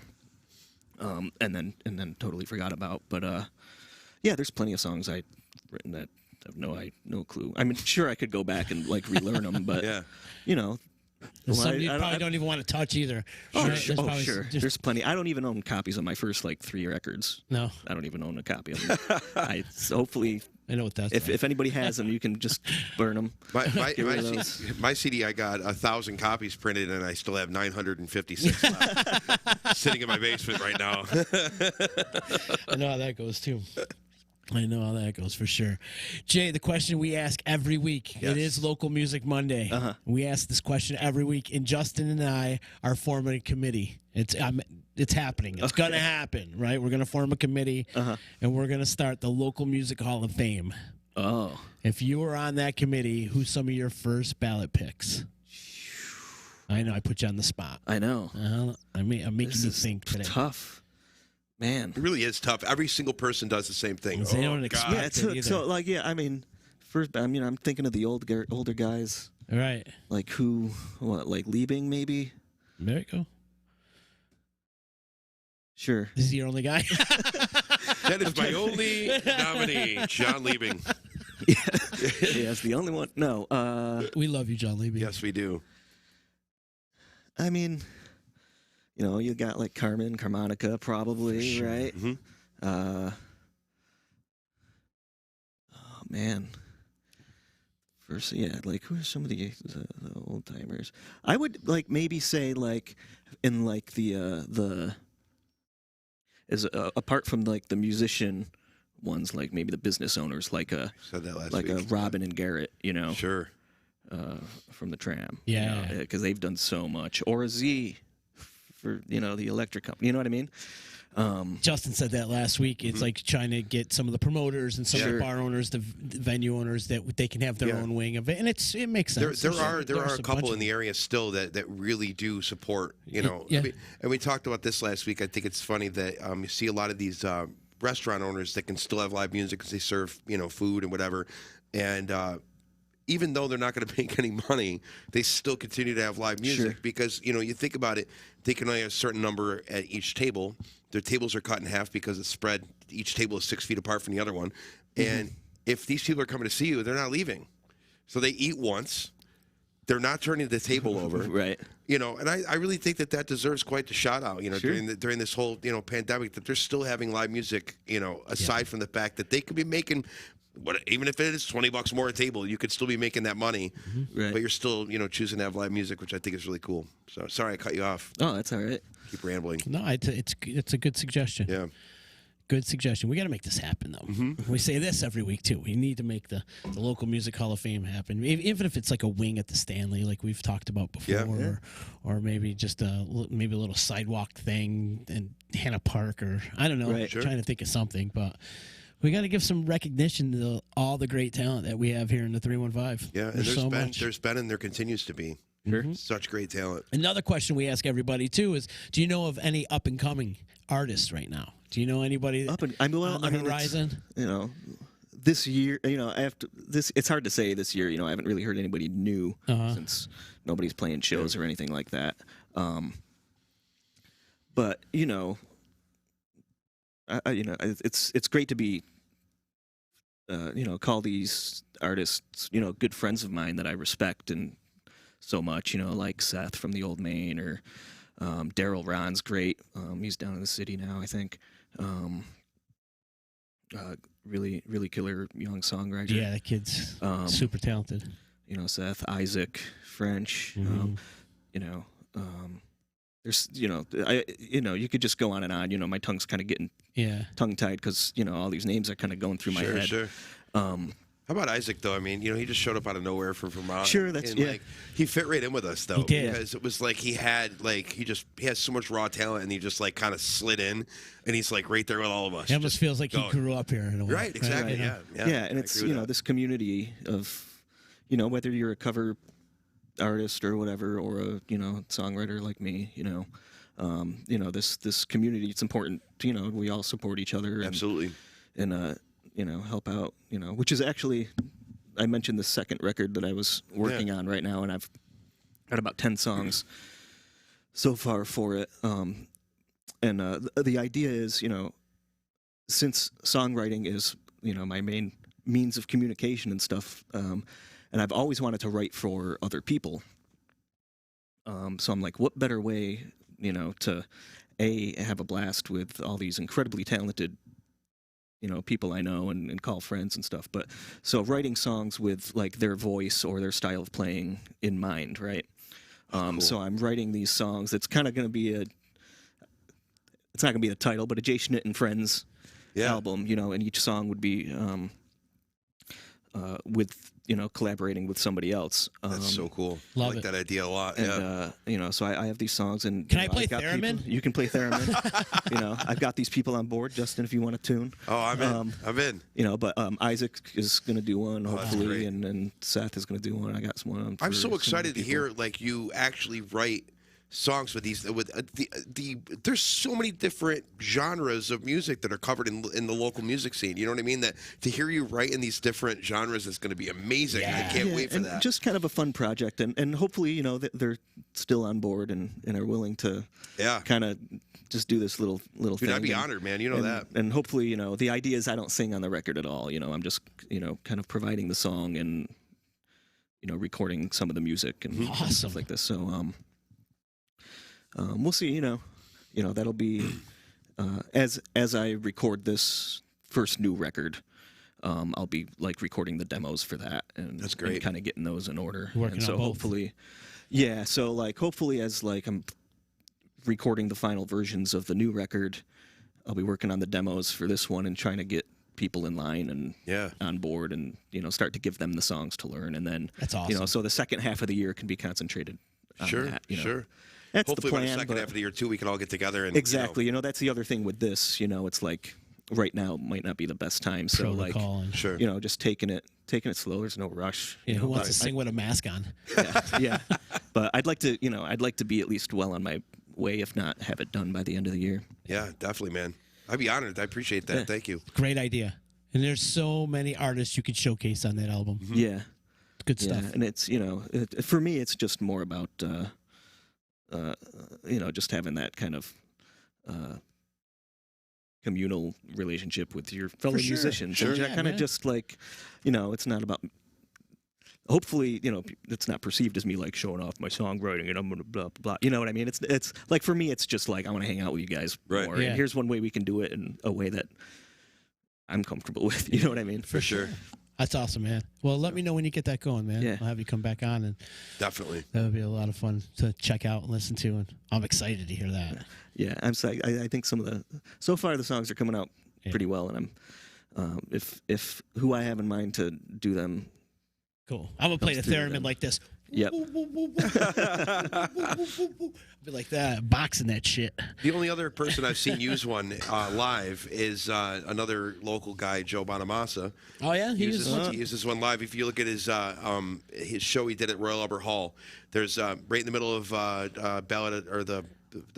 And then totally forgot about. But yeah, there's plenty of songs I've written that have no clue. I mean, sure, I could go back and like relearn them, but you know. Some you probably don't even want to touch either. Oh, right? Sure. There's plenty. I don't even own copies of my first like 3 records. No, I don't even own a copy of them. Hopefully, I know what that's. If anybody has them, you can just burn them. My CD, I got 1,000 copies printed, and I still have 956 left, sitting in my basement right now. I know how that goes too. I know how that goes for sure. Jay, the question we ask every week, it is Local Music Monday. We ask this question every week, and Justin and I are forming a committee. It's happening. It's going to happen, right? We're going to form a committee, and we're going to start the Local Music Hall of Fame. Oh. If you were on that committee, who's some of your first ballot picks? I know, I put you on the spot. I know. I'm making you think today. Tough. Man, it really is tough. Every single person does the same thing. They don't expect it either. So like, yeah, I mean, I'm thinking of the older guys, right? Like like Liebing maybe. There you go. Sure. This is your only guy. That is my only nominee, John Liebing. Yeah, it's the only one. No. We love you, John Liebing. Yes, we do. I mean, you know, you got like Carmonica probably, right? Mm-hmm. Oh man. First, yeah, like who are some of the old timers? I would like maybe say like in like the as apart from like the musician ones, like maybe the business owners, like said that last like week. Robin and Garrett, you know, sure, from the Tram, yeah, because they've done so much, or a Z for the electric company, you know what I mean? Justin said that last week. It's like trying to get some of the promoters and some of the bar owners, the venue owners, that they can have their own wing of it, and it makes sense. There are a couple in the area still that really do support. You know, yeah. And we talked about this last week. I think it's funny that you see a lot of these restaurant owners that can still have live music because they serve food and whatever, and even though they're not going to make any money, they still continue to have live music because you think about it, they can only have a certain number at each table. Their tables are cut in half because it's spread. Each table is 6 feet apart from the other one. And if these people are coming to see you, they're not leaving. So they eat once, they're not turning the table over. Right. You know, and I really think that deserves quite the shout out, you know, Sure. during this whole, you know, pandemic, that they're still having live music, you know, aside from the fact that they could be making even if it is $20 more a table, you could still be making that money, Right. but you're still, you know, choosing to have live music, which I think is really cool. So sorry I cut you off. Oh, that's all right. Keep rambling. No, it's a good suggestion. Yeah. Good suggestion. We got to make this happen, though. We say this every week too. We need to make the local music Hall of Fame happen, even if it's like a wing at the Stanley, like we've talked about before, Yeah. or maybe just maybe a little sidewalk thing in Hannah Park, or I don't know. Right. Sure. Trying to think of something, but we got to give some recognition to all the great talent that we have here in the 315. Yeah, and there's so much. there's been and there continues to be. Such great talent. Another question we ask everybody too is: do you know of any up and coming artists right now? Do you know anybody on the horizon? You know, this year, you know, after this, it's hard to say this year. You know, I haven't really heard anybody new since nobody's playing shows or anything like that. But you know, you know, it's great to be, you know, call these artists, you know, good friends of mine that I respect and so much. You know, like Seth from the Old Main, or Daryl Ron's great. He's down in the city now, I think. Really killer young songwriter. Yeah, that kid's super talented. You know, Seth, Isaac, French. You know, there's, you know, you could just go on and on. You know, my tongue's kind of getting tongue tied because, you know, all these names are kind of going through my head. Sure. How about Isaac, though? I mean, you know, he just showed up out of nowhere from Vermont. Sure, that's and, yeah. Like, he fit right in with us, though, He did. because it was like he has so much raw talent, and he just like kind of slid in, and he's like right there with all of us. It almost just feels like he going. grew up here in a way. Right, exactly. You know? Yeah, And I it's, agree with you know, that. this community of, you know, whether you're a cover artist or whatever, or a, you know, songwriter like me, you know, this community, it's important to, you know, we all support each other. Absolutely. And you know, help out, you know, which is actually, I mentioned the second record that I was working on right now, and I've got about 10 songs so far for it. And the idea is, you know, since songwriting is, you know, my main means of communication and stuff, and I've always wanted to write for other people. So I'm like, what better way, you know, to have a blast with all these incredibly talented, you know, people I know and call friends and stuff. But so writing songs with like their voice or their style of playing in mind, right? Cool. So I'm writing these songs. It's kind of going to be it's not going to be the title, but a Jay Schnitt and Friends album, you know, and each song would be with, you know, collaborating with somebody else. That's so cool. Love I like it. that idea a lot. And, you know, so I have these songs, and Can you I know, play I've got theremin? people- you can play theremin. You know, I've got these people on board. Justin, if you want to tune, Oh, I'm in. I'm in. you know, but Isaac is going to do one, that's hopefully, great. and Seth is going to do one. I got some one. I'm for so some excited to people. hear like you actually write songs with these there's so many different genres of music that are covered in the local music scene. You know what I mean? That to hear you write in these different genres is going to be amazing. Yeah. I can't wait for and that. just kind of a fun project, and hopefully, you know, they're still on board and are willing to kind of just do this little Dude, thing. I'd be and- honored, man. You know and, that. And hopefully, you know, the idea is I don't sing on the record at all. You know, I'm just, you know, kind of providing the song and, you know, recording some of the music and Awesome. stuff like this. So, we'll see. You know, that'll be as I record this first new record. I'll be like recording the demos for that, and That's great. kind of getting those in order. Working and so on both. hopefully, yeah. So like hopefully as like I'm recording the final versions of the new record, I'll be working on the demos for this one and trying to get people in line and on board, and you know, start to give them the songs to learn, and then That's You know, awesome. so the second half of the year can be concentrated on that. You know. Sure. That's Hopefully, the by plan. the second but- half of the year too, we can all get together and Exactly. You know, that's the other thing with this. You know, it's like right now might not be the best time. So like, Protocol and Sure. you know, just taking it slow. There's no rush. yeah, you who know, wants but to sing with a mask on? yeah. But I'd like to be at least well on my way, if not have it done by the end of the year. Yeah, definitely, man. I'd be honored. I appreciate that. Yeah. Thank you. Great idea. And there's so many artists you could showcase on that album. Yeah. Good Yeah. stuff. And it's, you know, for me, it's just more about, you know, just having that kind of communal relationship with your fellow sure. musicians. Sure. And Yeah, kind of man. just like, you know, it's not about hopefully, it's not perceived as me like showing off my songwriting and I'm gonna blah blah blah. You know what I mean? It's like for me, it's just like I want to hang out with you guys more. Yeah. And here's one way we can do it in a way that I'm comfortable with. You know what I mean? For sure. That's awesome, man. Well, let me know when you get that going, man. Yeah. I'll have you come back on, and Definitely. that would be a lot of fun to check out and listen to, and I'm excited to hear that. Yeah, I'm psyched. I think so far the songs are coming out pretty well, and I'm if who I have in mind to do them. Cool. I'm gonna play the through theremin them. like this. Yep. Be like that, boxing that shit. The only other person I've seen use one live is another local guy, Joe Bonamassa. Oh yeah, He uses one live. If you look at his show he did at Royal Albert Hall, there's right in the middle of ballad or the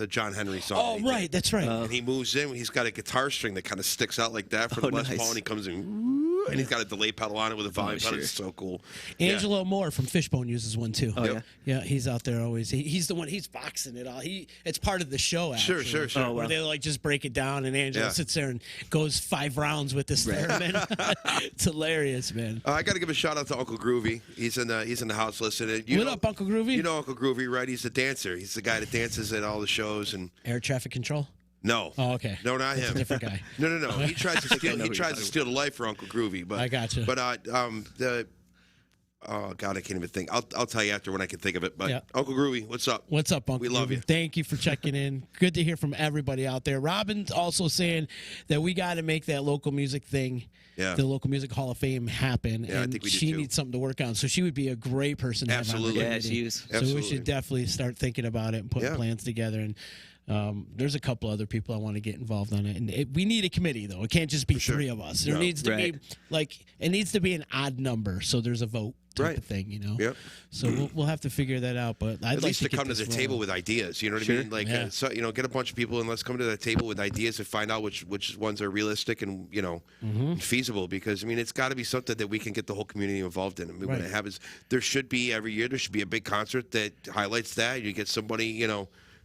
John Henry song. Oh right, that's right. And he moves in. He's got a guitar string that kind of sticks out like that for the Les Paul, and he comes in. And he's got a delay pedal on it with a volume pedal. It's so cool. Angelo Moore from Fishbone uses one too. Oh yeah. Yeah, he's out there always. He's the one. He's boxing it all. It's part of the show. Actually, Sure. Where Oh, wow. they like just break it down, and Angelo sits there and goes 5 rounds with this theremin. It's hilarious, man. I got to give a shout out to Uncle Groovy. He's in the house listening. What up, Uncle Groovy? You know Uncle Groovy, right? He's a dancer. He's the guy that dances at all the shows and. Air traffic control. No. Oh, okay. No, not That's him. a different guy. No. He tries to steal. He tries to steal the life for Uncle Groovy. But I gotcha. But oh God, I can't even think. I'll tell you after when I can think of it. But Uncle Groovy, what's up? What's up, Uncle? We love Groovy? you. Thank you for checking in. Good to hear from everybody out there. Robin's also saying that we got to make that local music thing. Yeah. The Local Music Hall of Fame happen. Yeah, I and think we do she too. needs something to work on. So she would be a great person to have on the Absolutely. Yeah, committee. she is. So we Absolutely. should definitely start thinking about it and putting plans together. And there's a couple other people I want to get involved on it. And we need a committee, though. It can't just be 3 of us. There needs to be, it needs to be an odd number so there's a vote type of thing, Yep. So we'll have to figure that out. But I'd At like least to get come to this the table rolling. with ideas. You know what I mean? Like, so, get a bunch of people and let's come to the table with ideas and find out which ones are realistic and and feasible. Because I mean, it's got to be something that we can get the whole community involved in. I mean, what I have is there should be every year there should be a big concert that highlights that. You get somebody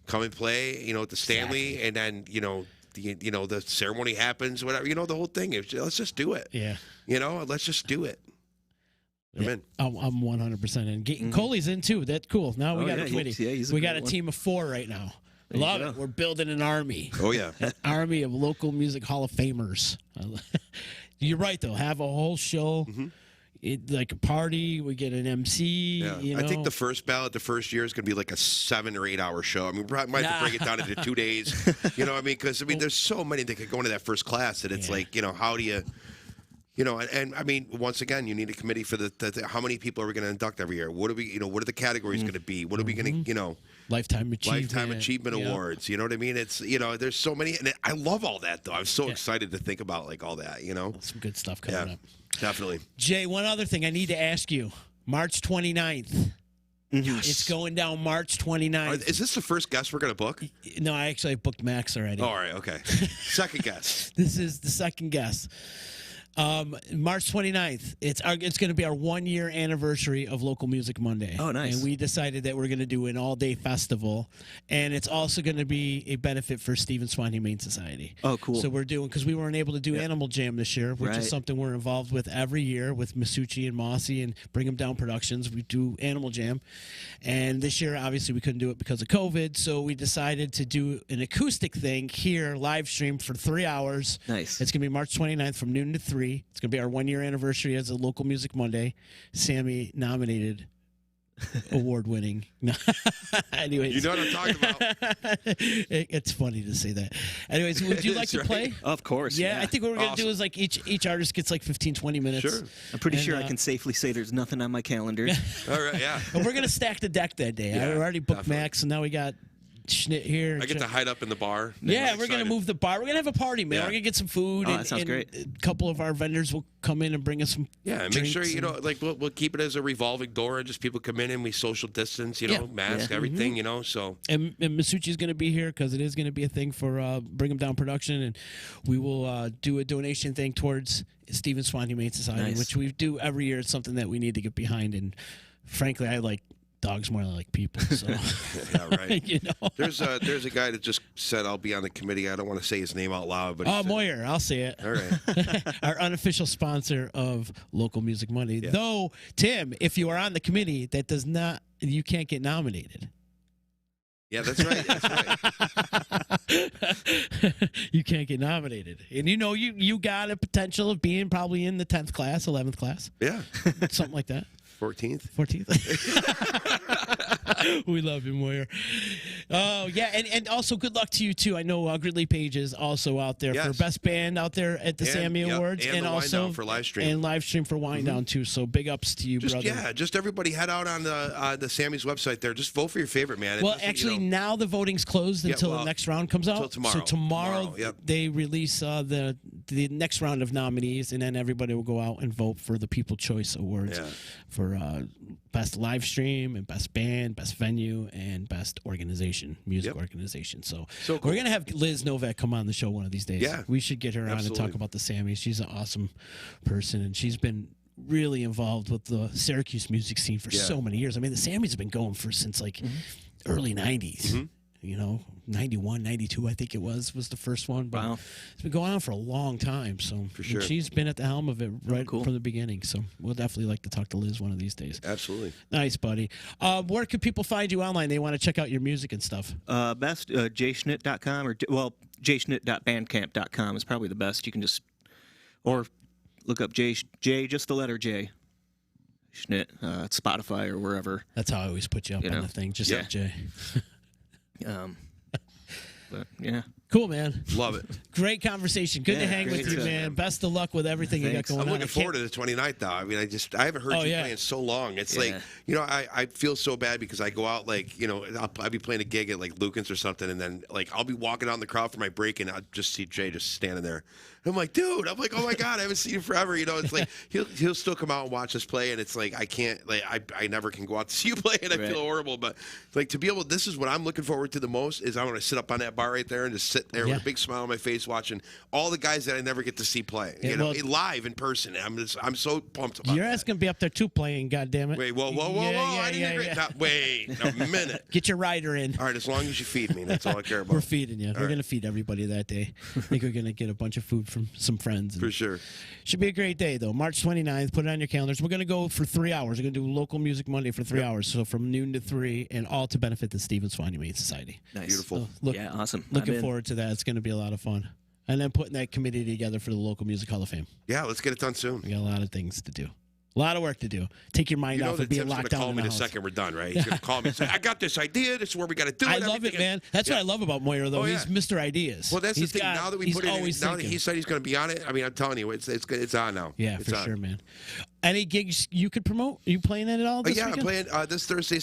come and play at the Stanley, and then the ceremony happens, whatever. The whole thing. Let's just do it. Yeah. Let's just do it. I'm in. I'm 100% in. Coley's in too. That's cool. Now we got a committee. he's a we good got a one. team of 4 right now. Love it. We're building an army. Oh yeah. An army of local music Hall of Famers. You're right though. Have a whole show. Like a party, we get an MC. Yeah. I think the first ballot, the first year is going to be like a 7 or 8 hour show. I mean, we might have to break it down into 2 days. Because there's so many that could go into that first class that it's like, how do you, and I mean, once again, you need a committee for the how many people are we going to induct every year? What are we, what are the categories going to be? What are we going to, Lifetime Achievement Awards. You know what I mean? It's there's so many, and I love all that though. I'm so excited to think about like all that. Some good stuff coming up. Definitely. Jay, one other thing I need to ask you. March 29th. Yes. It's going down March 29th. Is this the first guest we're going to book? No, I actually booked Max already. Oh, all right, okay. Second guest. This is the second guest. March 29th. It's going to be our 1-year anniversary of Local Music Monday. Oh, nice. And we decided that we're going to do an all-day festival, and it's also going to be a benefit for Stephen Swan Humane Society. Oh, cool. So we're doing, because we weren't able to do Animal Jam this year, which is something we're involved with every year with Masucci and Mossy and Bring 'em Down Productions. We do Animal Jam, and this year obviously we couldn't do it because of COVID, so we decided to do an acoustic thing here, live stream for 3 hours. Nice. It's going to be March 29th from noon to 3. It's going to be our 1-year anniversary as a Local Music Monday. Sammy nominated, award-winning. Anyways. You know what I'm talking about. It's funny to say that. Anyways, would you like to play? Of course. Yeah, I think what we're going to do Awesome. is like each artist gets like 15, 20 minutes. Sure. I'm pretty And, sure I can safely say there's nothing on my calendar. All right, yeah. And we're going to stack the deck that day. I Yeah, already booked definitely. Max, and now we got Schnitt here. I get to hide up in the bar. Yeah, I'm we're going to excited. move the bar. We're going to have a party, man. Yeah. We're going to get some food. Oh, and, that sounds and great. A couple of our vendors will come in and bring us some Yeah, and make sure, drinks and- like, we'll keep it as a revolving door and just people come in and we social distance, mask, Yeah. everything, so. And Masucci's going to be here because it is going to be a thing for Bring 'em Down Production, and we will do a donation thing towards Stephen Swan Humane Society, Nice. which we do every year. It's something that we need to get behind, and frankly, I like dogs more like people. So Yeah, right. you know. There's a guy that just said I'll be on the committee. I don't want to say his name out loud, but he said, Moyer, I'll say it. all right. Our unofficial sponsor of Local Music Monday. Yeah. Though, Tim, if you are on the committee, that does not, you can't get nominated. Yeah, that's right. That's right. You can't get nominated. And you got a potential of being probably in the 10th class, 11th class, Yeah. something like that. 14th. 14th. We love you, Moyer. Oh, yeah. And also good luck to you, too. I know Gridley Page is also out there for Yes. Best Band out there at the Sammy Awards. And the also Wind Down for live stream. And live stream for Wind Down, too. So big ups to you, brother. Yeah, just everybody head out on the Sammy's website there. Just vote for your favorite, man. It Well, doesn't, actually, now the voting's closed until the next round comes out. Until tomorrow. So tomorrow, Yep. they release the next round of nominees, and then everybody will go out and vote for the People Choice Awards for best live stream and best band, best venue, and best organization, music organization. So cool. we're gonna have Liz Novak come on the show one of these days. Yeah, we should get her on and talk about the Sammys. She's an awesome person, and she's been really involved with the Syracuse music scene for so many years. I mean, the Sammys have been going since like early 90s. You know, 91, 92, I think it was the first one. But Wow. It's been going on for a long time. So For sure. she's been at the helm of it right from the beginning. So we'll definitely like to talk to Liz one of these days. Absolutely. Nice, buddy. Where can people find you online? They want to check out your music and stuff. Best jschnitt.com or jschnitt.bandcamp.com is probably the best. You can just or look up J just the letter J. Schnitt, Spotify or wherever. That's how I always put you up on the thing. Just like Jay. But yeah. Cool, man. Love it. Great conversation. Good to hang with you, man. Best of luck with everything you got going on. I'm looking forward to the 29th, though. I mean, I haven't heard you play in so long. It's like, I feel so bad because I go out, like, I'll be playing a gig at, like, Lucan's or something, and then, like, I'll be walking out in the crowd for my break, and I'll just see Jay just standing there. I'm like, dude, oh my God, I haven't seen you forever. It's like, he'll still come out and watch us play, and it's like, I can't, like, I never can go out to see you play, and I feel horrible. But, like, to be able, this is what I'm looking forward to the most, is I want to sit up on that bar right there and just sit there with a big smile on my face watching all the guys that I never get to see play, live in person. I'm so pumped about Your ass going to be up there, too, playing, goddammit. Wait, whoa. I didn't agree. Wait a minute. Get your rider in. All right, as long as you feed me, that's all I care about. We're feeding you. We're going to feed everybody that day. I think we're going to get a bunch of food from some friends. For sure. Should be a great day, though. March 29th. Put it on your calendars. We're going to go for 3 hours. We're going to do Local Music Monday for 3 hours. So from noon to 3, and all to benefit the Stephen Swan Humane Society. Nice. Beautiful. So awesome. Looking forward to that. It's going to be a lot of fun. And then putting that committee together for the Local Music Hall of Fame. Yeah, let's get it done soon. We got a lot of things to do. A lot of work to do. Take your mind off of being locked down in the house. Tim's going to call me the second we're done, right? He's going to call me and say, I got this idea. This is where we got to do it. I love it, man. That's what I love about Moyer, though. He's Mr. Ideas. Well, that's the thing. Now that we put it in, now that he said he's going to be on it, I mean, I'm telling you, it's on now. Yeah, it's for sure, man. Any gigs you could promote? Are you playing it at all this weekend? I'm playing this Thursday.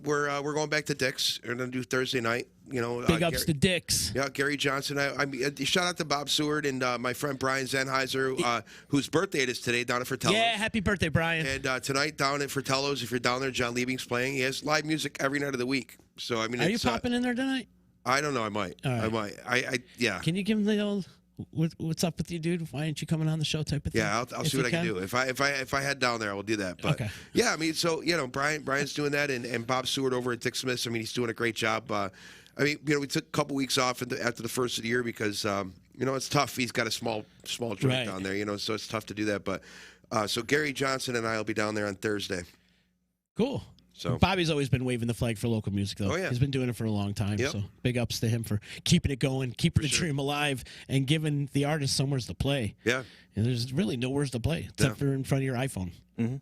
We're going back to Dick's. We're going to do Thursday night. Big ups to Dick's. Yeah, Gary Johnson. I mean, shout out to Bob Seward and my friend Brian Zenheiser, whose birthday it is today down at Fratello's. Yeah, happy birthday, Brian. And tonight down at Fratello's, if you're down there, John Liebing's playing. He has live music every night of the week. So I mean, are you popping in there tonight? I don't know. I might. Right. I might. Yeah. Can you give him the old "What's up with you, dude? Why aren't you coming on the show?" type of thing? Yeah, I'll see what I can do. If I head down there, I will do that. But yeah, I mean, so Brian's doing that, and Bob Seward over at Dick Smith's. I mean, he's doing a great job. I mean, we took a couple weeks off after the first of the year because it's tough. He's got a small joint down there, so it's tough to do that. But so Gary Johnson and I will be down there on Thursday. Cool. So Bobby's always been waving the flag for local music, though. Oh, yeah. He's been doing it for a long time. Yep. So big ups to him for keeping it going, keeping the dream alive, and giving the artist somewhere to play. Yeah. And there's really nowhere to play except for in front of your iPhone. Mm-hmm.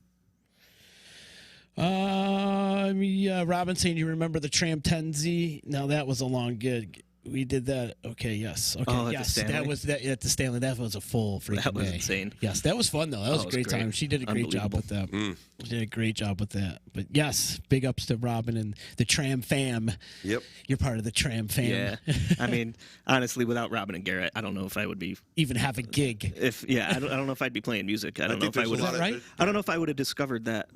Robin saying you remember the Tram 10Z. Now that was a long gig. We did that. Okay, yes. Okay, yes. That was at the Stanley. That was a full freaking That was day. insane. Yes, that was fun though. That was a great time. She did a great job with that. She did a great job with that. But yes, big ups to Robin and the Tram fam. Yep. You're part of the Tram fam. Yeah. I mean, honestly, without Robin and Garrett, I don't know if I would be even have a gig. I don't know if I'd be playing music. I don't know if I would. Right? I don't know if I would have discovered that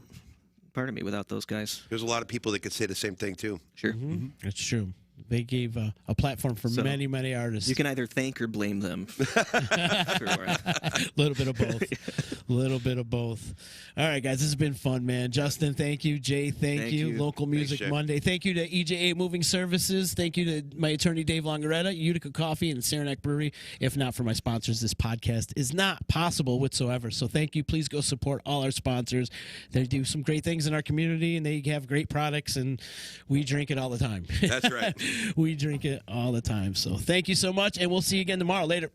part of me without those guys. There's a lot of people that could say the same thing too. Sure. Mm-hmm. That's true. They gave a platform for many, many artists. You can either thank or blame them. A little bit of both. A little bit of both. All right, guys, this has been fun, man. Justin, thank you. Jay, thank you. Local Music Jay. Monday. Thank you to EJ8 Moving Services. Thank you to my attorney, Dave Longaretta, Utica Coffee, and Saranac Brewery. If not for my sponsors, this podcast is not possible whatsoever. So thank you. Please go support all our sponsors. They do some great things in our community, and they have great products, and we drink it all the time. That's right. We drink it all the time. So thank you so much, and we'll see you again tomorrow. Later.